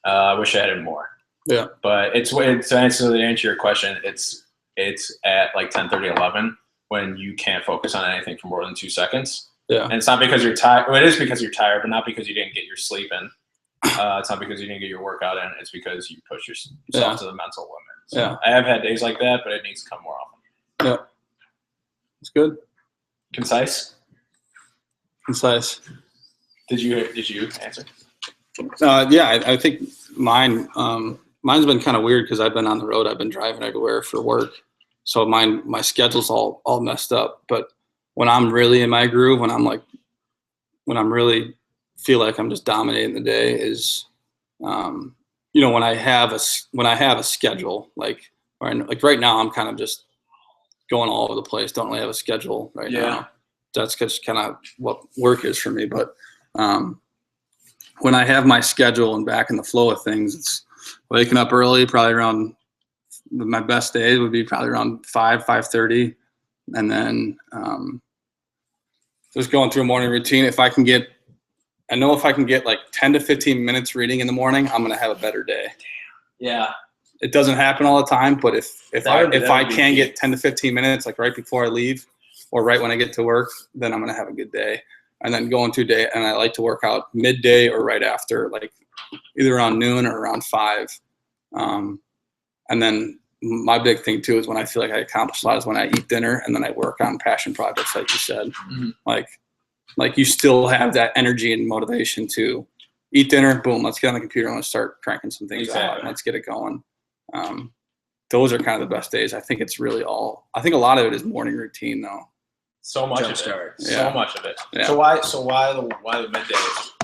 I wish I had it more. Yeah. But to answer your question, it's at like 10:30, 11 when you can't focus on anything for more than 2 seconds. Yeah. And it's not because you're tired. Well, it is because you're tired, but not because you didn't get your sleep in. It's not because you didn't get your workout in. It's because you push yourself to the mental limit. So Yeah. I have had days like that, but it needs to come more often. Yeah. It's good. Concise. Did you answer? Yeah, I think mine's been kind of weird because I've been on the road. I've been driving everywhere for work. So my schedule's all messed up. But when I'm really in my groove, when I'm really feel like I'm just dominating the day is, when I have a schedule, like right now, I'm kind of just going all over the place. Don't really have a schedule right now. That's just kind of what work is for me. But when I have my schedule and back in the flow of things, it's waking up early, probably around my best days would be probably around 5:30, and then just going through a morning routine. If I can get like 10 to 15 minutes reading in the morning, I'm gonna have a better day. Yeah. It doesn't happen all the time, but if I can key. get 10 to 15 minutes, like right before I leave or right when I get to work, then I'm gonna have a good day. And then going through day, and I like to work out midday or right after, like either around noon or around 5. And then my big thing too is when I feel like I accomplish a lot is when I eat dinner and then I work on passion projects, like you said. Mm-hmm. Like you still have that energy and motivation to eat dinner, boom, let's get on the computer and let's start cranking some things out and let's get it going. Those are kind of the best days. I think it's really I think a lot of it is morning routine though. So much of it. Yeah. So much of it. Yeah. So why the midday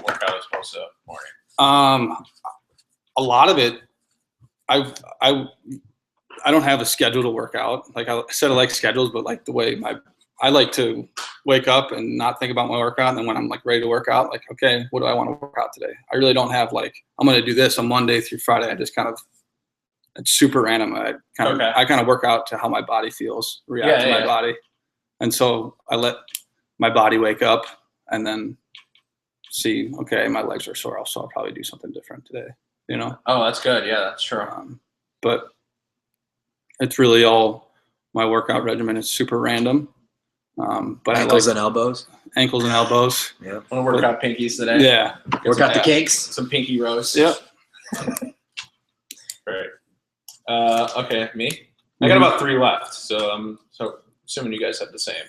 workout as opposed to morning? A lot of it, I don't have a schedule to work out. Like I said, I like schedules, but like the way I like to wake up and not think about my workout. And then when I'm like ready to work out, like, okay, what do I want to work out today? I really don't have like, I'm going to do this on Monday through Friday. I just it's super random. I kind of work out to how my body feels, react to my body. And so I let my body wake up and then see, okay, my legs are sore, so I'll probably do something different today, Oh, that's good. Yeah, that's true. But it's really all my workout regimen is super random. But ankles and elbows. Ankles and elbows. Yeah. Want to work out pinkies today? Yeah. Work out the kinks. Some pinky rows. Yep. Right. Okay, me. I got about 3 left, so I'm assuming you guys have the same,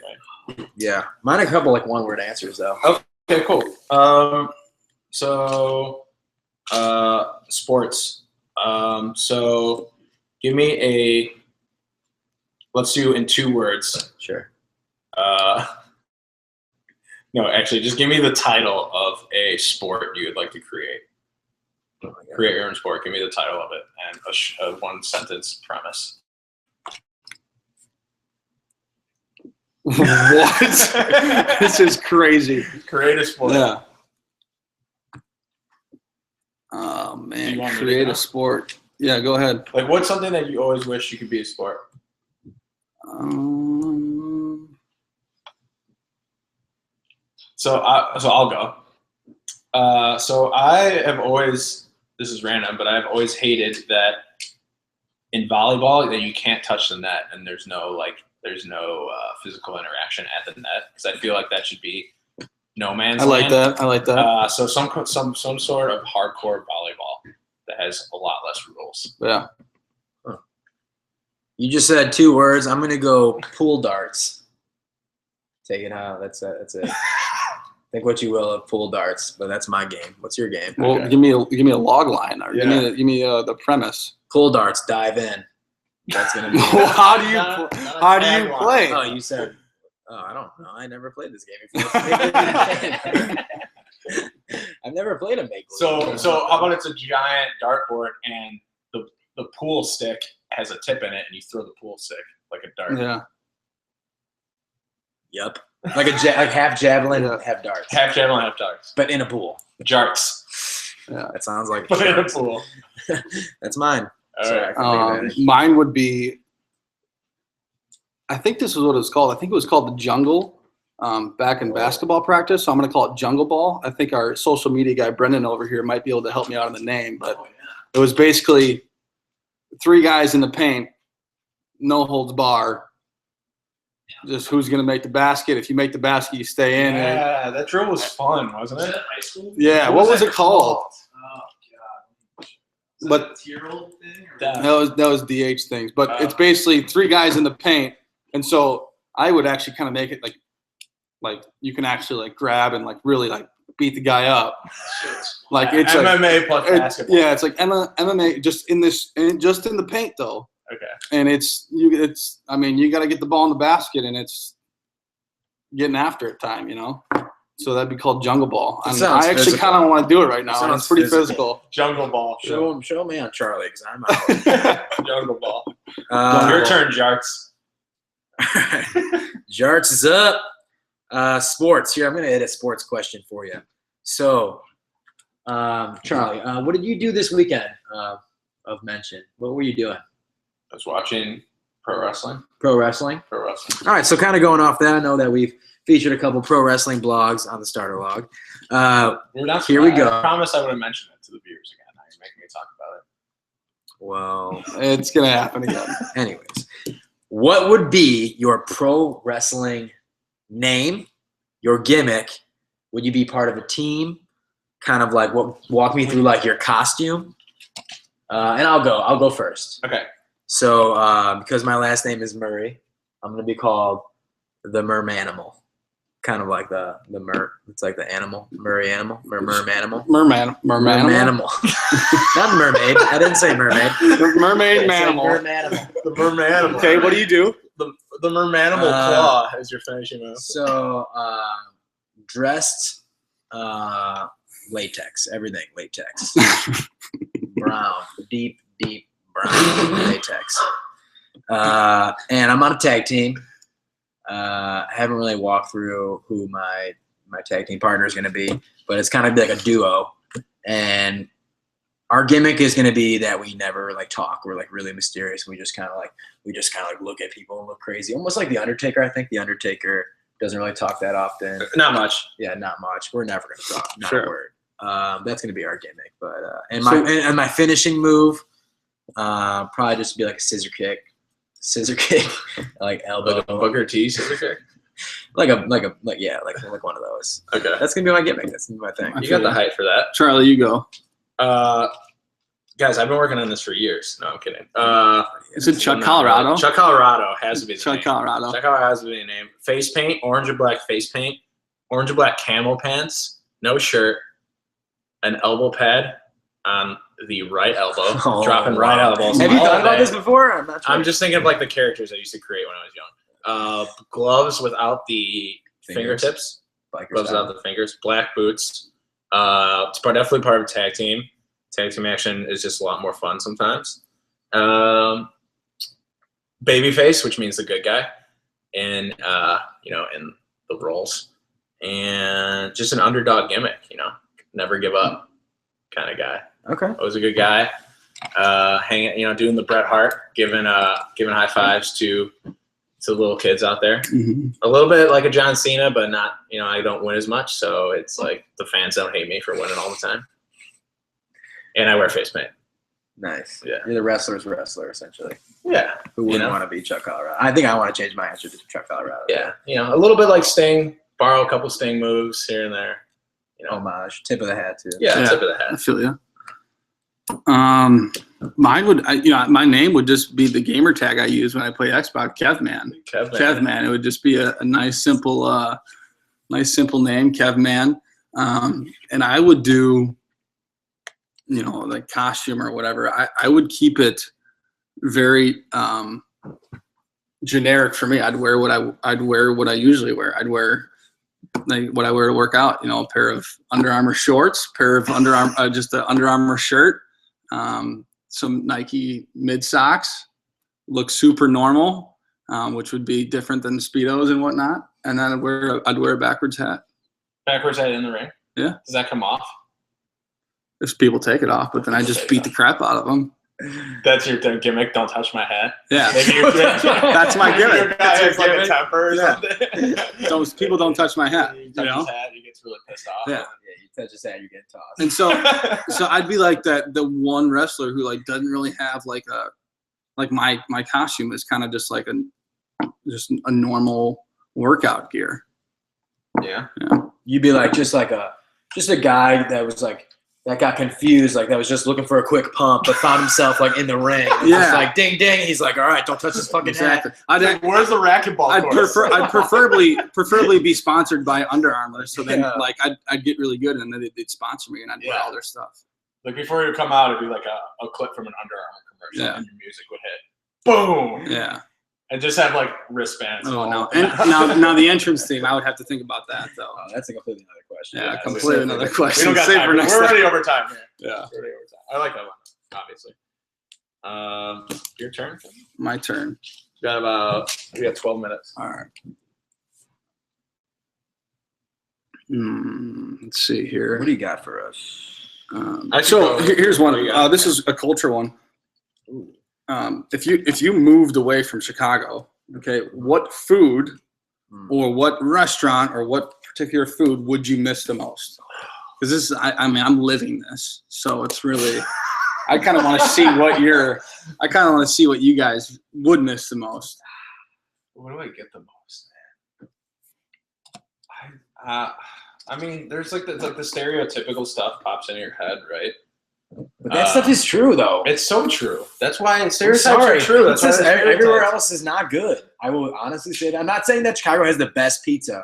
right? Yeah. Mine a couple like one-word answers though. Okay, cool. Sports. So give me let's do in 2 words. Sure. No, actually, just give me the title of a sport you would like to create. Create your own sport. Give me the title of it and a 1-sentence premise. What? This is crazy. Create a sport. Yeah. Oh man, create a sport. Yeah, go ahead. Like, what's something that you always wish you could be a sport? So I'll go. So I have always, this is random, but I've always hated that in volleyball that you can't touch the net and there's no physical interaction at the net, because I feel like that should be no man's land. I like that. So some sort of hardcore volleyball that has a lot less rules. Yeah. Huh. You just said 2 words. I'm gonna go pool darts. Take it out. That's it. Think what you will of pool darts, but that's my game. What's your game? Well, Okay. give me a log line, or give me the premise. Pool darts. Dive in. That's gonna be. Well, how do you tagline. play? Oh, you said. Oh, I don't know. I never played this game before. I've never played a make. So how about it's a giant dartboard and the pool stick has a tip in it and you throw the pool stick like a dart. Yeah. Yep. Like like half javelin, half darts. Half javelin, half darts. But in a pool. Jarts. Yeah. That sounds like. But in a pool. That's mine. All Sorry, right. I couldn't think of it. Mine would be, I think this is what it was called. I think it was called the jungle back in basketball practice. So I'm going to call it jungle ball. I think our social media guy, Brendan over here, might be able to help me out on the name, but it was basically 3 guys in the paint, no holds bar. Just who's going to make the basket. If you make the basket, you stay in. Yeah, that drill was fun, wasn't it? High school? Yeah. What was it called? Oh, God. But Tier-old thing? Or that was DH things. But it's basically 3 guys in the paint, and so I would actually kind of make it like you can actually like grab and like really like beat the guy up. Like it's MMA plus basketball. Yeah, it's like MMA just in the paint though. Okay. And I mean, you got to get the ball in the basket, and it's getting after it time, you know. So that'd be called jungle ball. I actually kind of want to do it right now. And it's pretty physical. Jungle ball. Show me on Charlie, because I'm out. Jungle ball. Your turn, Jarts. Jarts is up. Sports. Here, I'm going to hit a sports question for you. So, Charlie, what did you do this weekend of mention? What were you doing? I was watching pro wrestling. Pro wrestling? Pro wrestling. All right, so kind of going off that, I know that we've featured a couple pro wrestling blogs on the starter log. Here we go. I promise I would have mentioned it to the viewers again. Now you're making me talk about it. Well, It's going to happen again. anyways, what would be your pro wrestling name, your gimmick? Would you be part of a team? Kind of like walk me through like your costume. And I'll go first. Okay. So because my last name is Murray, I'm gonna be called the Mermanimal. Kind of like the it's like the animal, Murray animal, Mermanimal. Mermanimal. Not mermaid. I didn't say mermaid. Mermaid manimal. Mermanimal. The Mermanimal. Okay, what do you do? The Mermanimal claw is your finishing move. So dressed latex, everything latex. Brown, deep brown latex. And I'm on a tag team. I haven't really walked through who my tag team partner is going to be, but it's kind of like a duo. And our gimmick is going to be that we never like talk. We're like really mysterious. We just kind of like look at people and look crazy, almost like the Undertaker. I think the Undertaker doesn't really talk that often. Not much. Yeah, not much. We're never going to talk. Not Sure. a word. That's going to be our gimmick. But and my finishing move probably just be like a scissor kick, like elbow, Like a Booker T scissor kick? like one of those. Okay. That's gonna be my gimmick. That's gonna be my thing. You got the height for that. Charlie, you go. Guys, I've been working on this for years. No, I'm kidding. Is it Chuck Colorado? Chuck Colorado has to be the Chuck name. Colorado. Chuck Colorado has to be the name. Face paint, orange and black face paint, orange and black camel pants, no shirt, an elbow pad on the right elbow, dropping right elbows. Have you all thought about day. this before? I'm not sure. I'm just thinking of like the characters I used to create when I was young. Gloves without the fingertips. Biker Gloves style. without the fingers. Black boots. It's definitely part of a tag team. Tag team action is just a lot more fun sometimes. Babyface, which means the good guy, in in the roles, and just an underdog gimmick. Never give up kind of guy. Okay. I was a good guy. Doing the Bret Hart, giving high fives to little kids out there. Mm-hmm. A little bit like a John Cena, but not. I don't win as much, so it's like the fans don't hate me for winning all the time. And I wear face paint. Nice. Yeah. You're the wrestler's wrestler, essentially. Yeah. Who wouldn't want to be Chuck Colorado? I think I want to change my answer to Chuck Colorado. Yeah. A little bit like Sting. Borrow a couple Sting moves here and there. Homage. Tip of the hat, too. Yeah, Yeah. tip of the I hat. feel you. Mine would, my name would just be the gamer tag I use when I play Xbox, Kevman. Kevman. It would just be a nice simple name, Kevman. And I would do, like costume or whatever. I would keep it very generic for me. I'd wear what I usually wear. I'd wear like what I wear to work out. A pair of Under Armour shorts, just an Under Armour shirt, some Nike mid socks. Look super normal, which would be different than Speedos and whatnot. And then I'd wear a backwards hat. Backwards head in the ring. Yeah. Does that come off? If people take it off, but then I just beat the crap out of them. That's your gimmick. Don't touch my hat. Yeah. That's my gimmick. That's your Like a gimmick. Temper or Yeah. something. Those people don't touch my hat. He touches his hat, he gets really pissed off. Yeah. Yeah, you touch his hat, you get tossed. And so I'd be like the one wrestler who like doesn't really have like my costume is kind of just like a normal workout gear. Yeah. You'd be like just a guy that was like that got confused, like that was just looking for a quick pump, but found himself like in the ring. It's Yeah. just like ding ding. He's like, all right, don't touch this fucking Exactly. hat. Where's the racquetball I'd preferably be sponsored by Under Armour. So then, Yeah. like, I'd get really good, and then they'd sponsor me, and I'd buy all their stuff. Like before you come out, it'd be like a clip from an Under Armour commercial, Yeah. and your music would hit. Boom. Yeah. And just have like wristbands. Oh all no. over. And now the entrance theme, I would have to think about that though. Oh, that's a completely another question. Yeah, Yeah, completely another we question. don't got Save time. for next We're time. already over time. Yeah. We're already over time. I like that one, obviously. Your turn. My turn. We got 12 minutes. All right. Let's see here. What do you got for us? So here's one. What do you got? This is a culture one. If you moved away from Chicago, okay, what food or what restaurant or what particular food would you miss the most? Because this is, I mean, I'm living this, so it's really. I kind of want to see what you guys would miss the most. What do I get the most, man? I mean, there's like the stereotypical stuff pops in your head, right? But that stuff is true, though. It's so true. That's why I'm stereotypes sorry. are true. It's That's just, why they're everywhere stereotypes. else is not good. I will honestly say that. I'm not saying that Chicago has the best pizza,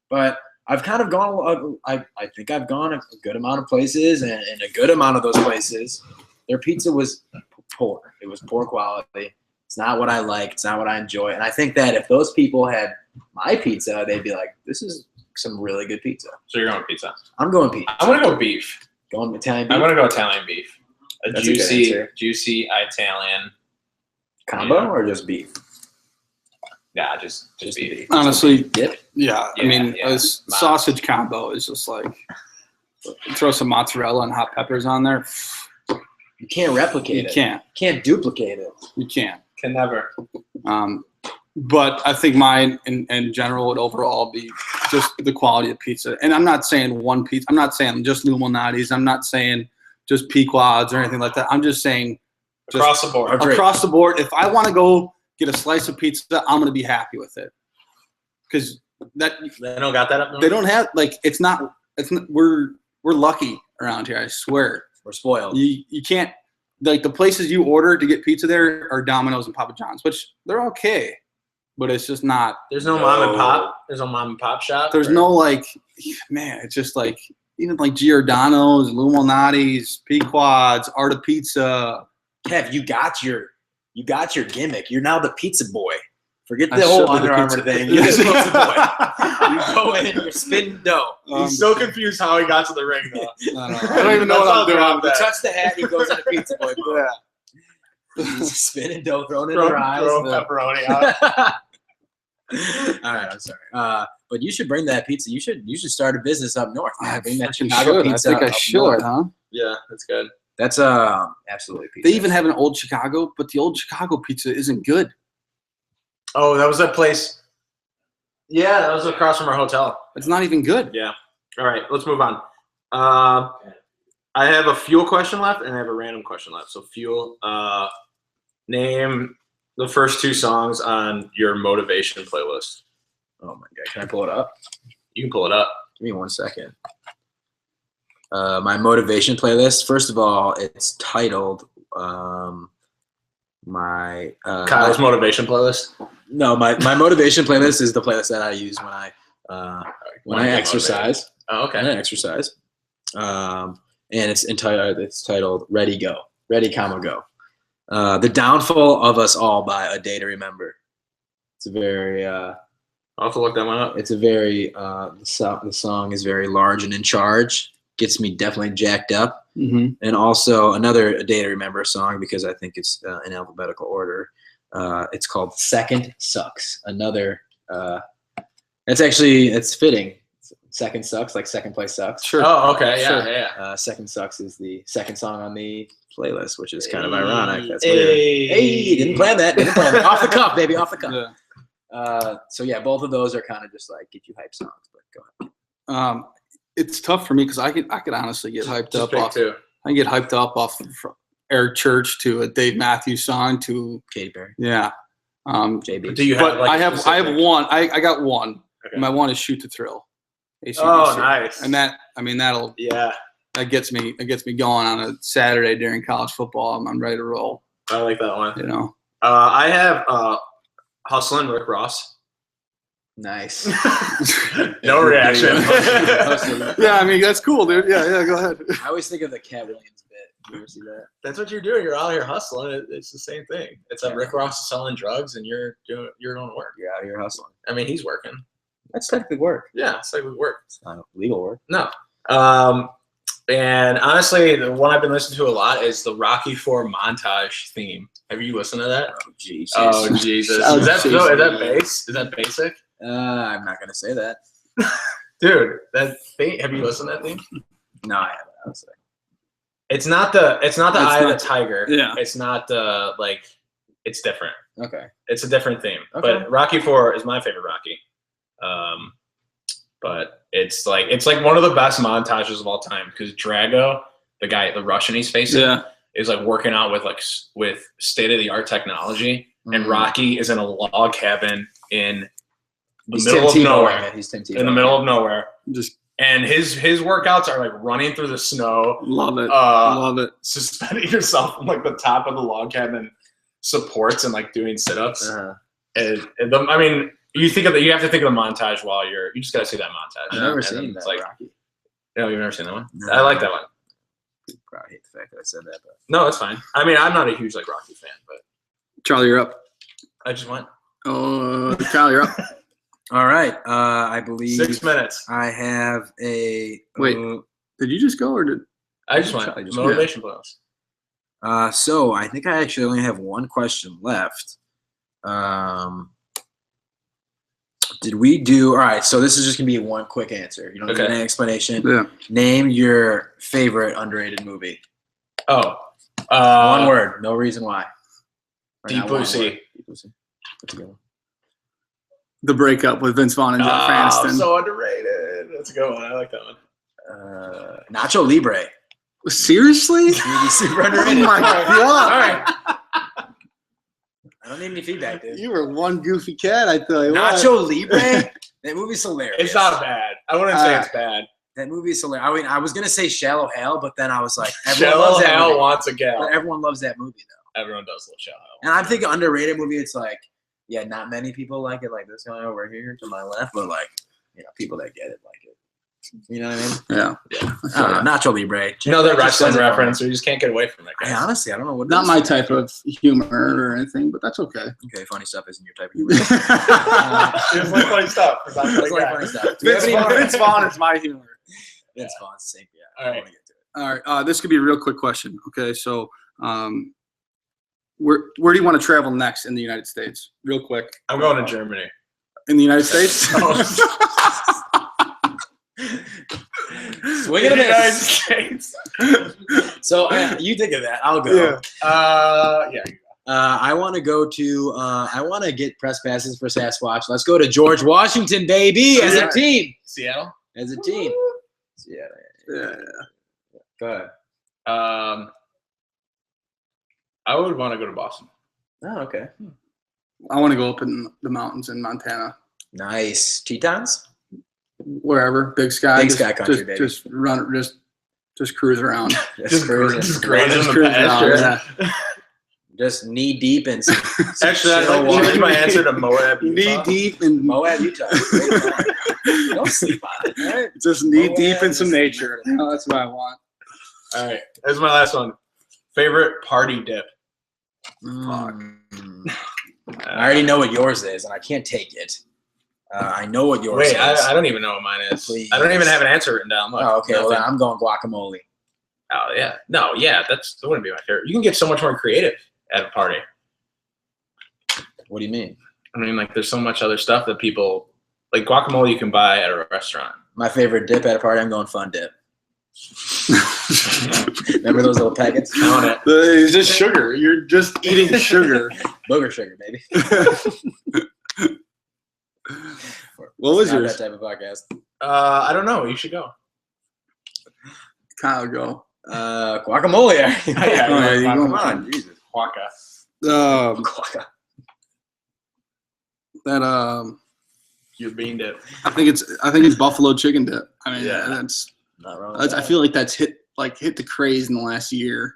but I've kind of gone. I think I've gone a good amount of places, and a good amount of those places, their pizza was poor. It was poor quality. It's not what I like. It's not what I enjoy. And I think that if those people had my pizza, they'd be like, "This is some really good pizza." So you're going pizza. I'm going pizza. I'm gonna go beef. Going Italian I'm beef gonna go Italian beef. A That's a good answer. juicy Italian. combo Yeah. or just beef? Yeah, just beef. Honestly, Dip. yeah. I Yeah, mean, yeah. a sausage combo is just like throw some mozzarella and hot peppers on there. You can't replicate You it. can't. Can't duplicate it. You can't. Can never. But I think mine in general would overall be just the quality of pizza. And I'm not saying one pizza. I'm not saying just Lou Malnati's. I'm not saying just Pequod's or anything like that. I'm just saying just Across the board. Agree. across the board. If I want to go get a slice of pizza, I'm going to be happy with it. Because that They don't got that up north? they don't have like it's not we're lucky around here. I swear. We're spoiled. You can't like the places you order to get pizza there are Domino's and Papa John's, which they're okay, but it's just not. There's no mom and pop. There's no mom and pop shop. There's or- no like, man. It's just like even like Giordano's, Lou Malnati's, Pequod's, Art of Pizza. Kev, you got your gimmick. You're now the pizza boy. Forget I the whole should be the Under Armour pizza thing. boy. You're the pizza boy. You go in, you're spinning dough. He's so confused how he got to the ring, though. I don't even know what I'm doing. That's You all touch the hat, he goes into pizza boy. He's spinning dough, throwing it in her eyes. Throw pepperoni out. All right, I'm sorry. But you should bring that pizza. You should start a business up north. I Bring that freaking Chicago should. pizza. I think I up should, north. huh? Yeah, that's good. That's absolutely pizza. They even have an old Chicago, but the old Chicago pizza isn't good. Oh, that was that place. Yeah, that was across from our hotel. It's not even good. Yeah. All right, let's move on. I have a fuel question left, and I have a random question left. So fuel. Name the first two songs on your motivation playlist. Oh my god, can I pull it up? You can pull it up. Give me 1 second. My motivation playlist. First of all, it's titled my Kyle's motivation playlist. No, my motivation playlist is the playlist that I use when I exercise. Oh, okay. When I exercise, and it's titled "Ready Go," Ready, comma go. The Downfall of Us All by A Day to Remember. It's a very I'll have to look that one up. it's a very the song is very large and in charge. Gets me definitely jacked up. Mm-hmm. And also another A Day to Remember song, because I think it's in alphabetical order. It's called Second Sucks. Another it's fitting. Second Sucks, like second place sucks. Sure. Oh, okay. Yeah, Sure. yeah. Second Sucks is the second song on the playlist, which is kind of ironic. That's weird. Hey, didn't plan that. Off the cuff, baby, off the cuff. Yeah. So yeah, both of those are kind of just like get you hype songs. But go ahead. It's tough for me because I could honestly get hyped Just up pick off. two. I can get hyped up off from Eric Church to a Dave Matthews song to Katy Perry, yeah. JB. Do you have? But Like, I have specific- one. I got one. Okay. My one is Shoot to Thrill. AC/DC. Oh, nice. And that'll Yeah. that gets me going on a Saturday during college football. I'm ready to roll. I like that one. You know. I have Hustlin' Rick Ross. Nice. No reaction. Yeah, I mean that's cool, dude. Yeah, go ahead. I always think of the Cat Williams bit. You ever see that? That's what you're doing. You're out here hustling. It's the same thing. It's like Rick Ross is selling drugs, and you're going to work. You're out here hustling. I mean, he's working. That's technically work. Yeah, it's like we work. It's not legal work. No. And honestly, the one I've been listening to a lot is the Rocky IV montage theme. Have you listened to that? Oh, Jesus. Oh, Jesus. Oh, Is that Jesus. bass? Is that basic? I'm not going to say that. Dude, that thing, have you listened to that theme? No, I haven't, honestly. It's not the Eye of the not- Tiger. Yeah. It's not the, it's different. Okay. It's a different theme. Okay. But Rocky IV is my favorite Rocky. But it's like one of the best montages of all time because Drago, the Russian he's facing, is like working out with state of the art technology, and Rocky is in a log cabin in the middle of nowhere. He's Tim In the middle of nowhere, Just and his workouts are like running through the snow, love it. Love it. suspending yourself from like the top of the log cabin supports and like doing sit-ups. Uh-huh. I mean, you have to think of the montage while you just gotta see that montage. I've never And seen then that, it's like, Rocky. no, you've never seen that one? No. I like that one. Probably hate the fact that I said that, but No, it's fine. I mean, I'm not a huge like Rocky fan, but Charlie, you're up. I just went Oh, Charlie, you're up. all right. I believe 6 minutes. I have a Wait. Did you just go or did? I just went. Charlie just Motivation bonus. So I think I actually only have one question left. Did we do all right? So this is just gonna be one quick answer. You don't need Okay. any explanation. Yeah. Name your favorite underrated movie. Oh, One word. No reason why. Or Deep not Blue one Sea. word. Deep Blue Sea. Put together. The breakup with Vince Vaughn and Jennifer Aniston. So underrated. That's a good one. I like that one. Nacho Libre. Seriously? Maybe super Oh underrated. my god! All right. I don't need any feedback, dude. You were one goofy cat, I tell you what. Nacho Libre. That movie's hilarious. It's not bad. I wouldn't say it's bad. That movie's hilarious. I mean, I was gonna say Shallow Hal, but then I was like, everyone Shallow loves that Hal movie. wants a gal. But everyone loves that movie though. Everyone does love Shallow Hal. And I'm thinking underrated movie. It's like, yeah, not many people like it. Like this guy over here to my left, but like, people that get it like it. You know what I mean? Yeah. I don't know. Nacho Libre. Another Just wrestling doesn't- reference. We just can't get away from it. I Guys. honestly, I don't know what. it Not is. my type of humor or anything, but that's okay. Okay, funny stuff isn't your type of humor. It's like funny stuff. It's not It's funny like guy. funny stuff. Do we have any- Vince Vaughn is my humor. It's fun. It's the same. Yeah. All I right. want to get to it. All right. This could be a real quick question. Okay. So, where do you want to travel next in the United States? Real quick. I'm going to Germany. In the United States? Swing it a United miss. States. So you think of that. I'll go. Yeah. I want to go to. I want to get press passes for Sasquatch. Let's go to George Washington, baby, as a team. Seattle. As a team. Yeah. Yeah. Go ahead. I would want to go to Boston. Oh, okay. I want to go up in the mountains in Montana. Nice. Tetons? Wherever. Big sky. Big just- sky country, just, baby. Just run. Just cruise around. Just cruising. Just grazing Just the cruise pasture. around, yeah. Just knee deep in some Actually, I'd chill like to water. change my answer to Moab, Utah. Knee deep in Moab, Utah. Great one. Don't sleep on it. All right? just knee Moab deep in is- some nature. Oh, that's what I want. All right. This is my last one. Favorite party dip. Mm. I already know what yours is, and I can't take it. I know what yours Wait, is. I don't even know what mine is. Please. I don't even have an answer written down. Look, Oh, okay. Well, then nothing. I'm going guacamole. Oh, yeah. No, yeah, that wouldn't be my favorite. You can get so much more creative at a party. What do you mean? I mean, like, there's so much other stuff that people like guacamole you can buy at a restaurant. My favorite dip at a party, I'm going Fun Dip. Remember those little packets? On it. It's just sugar. You're just eating sugar. Booger sugar, baby. What was It's not yours? that type of podcast. I don't know. You should go. Kyle, go. Guacamole. Yeah, yeah, you come go. on, Jesus. Guaca. Guaca. That Your bean dip. I think it's buffalo chicken dip. I mean, Yeah. that's Not wrong. I feel like that's hit like hit the craze in the last year,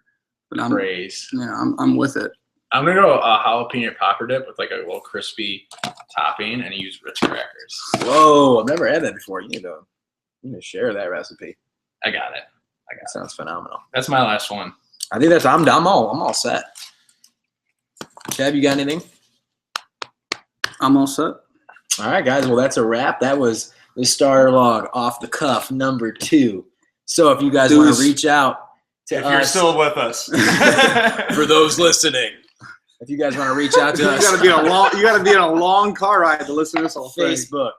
but Craze. I'm with it. I'm gonna go jalapeno popper dip with like a little crispy topping, and use Ritz crackers. Whoa, I've never had that before. You need to share that recipe. I got it. That sounds phenomenal. That's my last one. I think that's I'm all set. Kev, you got anything? I'm all set. All right, guys. Well, that's a wrap. That was the starter log off the cuff number 2. So if you guys want to reach out to If us, you're still with us, for those listening, if you guys want to reach out to us, You gotta be on a long car ride to listen to this whole thing. Facebook,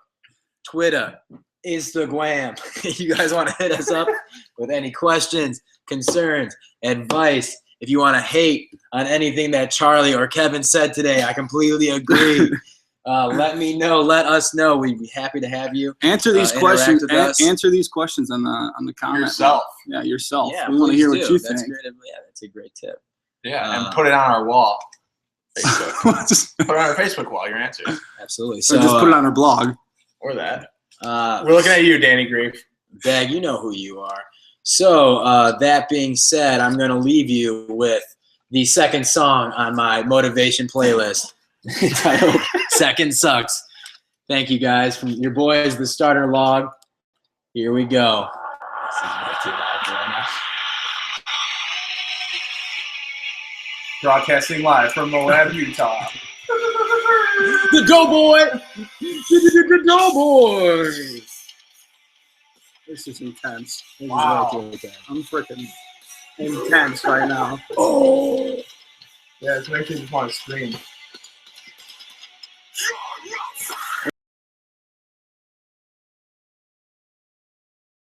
Twitter, Instagram. You guys want to hit us up with any questions, concerns, advice. If you want to hate on anything that Charlie or Kevin said today, I completely agree. Let me know. Let us know. We'd be happy to have you. Answer these interact questions. with us. Answer these questions on the comments. yourself. Yeah, yourself. Yeah, we want to hear what please you do. That's think. great. Yeah, that's a great tip. Yeah, and put it on our wall. Facebook. Just- Put it on our Facebook wall. Your answer, Absolutely. or So just put it on our blog. or that. we're We're looking at you, Danny Grief. Bag, you know who you are. So that being said, I'm going to leave you with the second song on my motivation playlist titled Second Sucks. Thank you guys. From your boys, the starter log. Here we go. This is way too loud right now. Broadcasting live from Moab, Utah. The Doughboy! The Doughboy! This is intense. This is Wow. way too intense. I'm freaking intense right now. Oh! Yeah, it's making me just want to scream.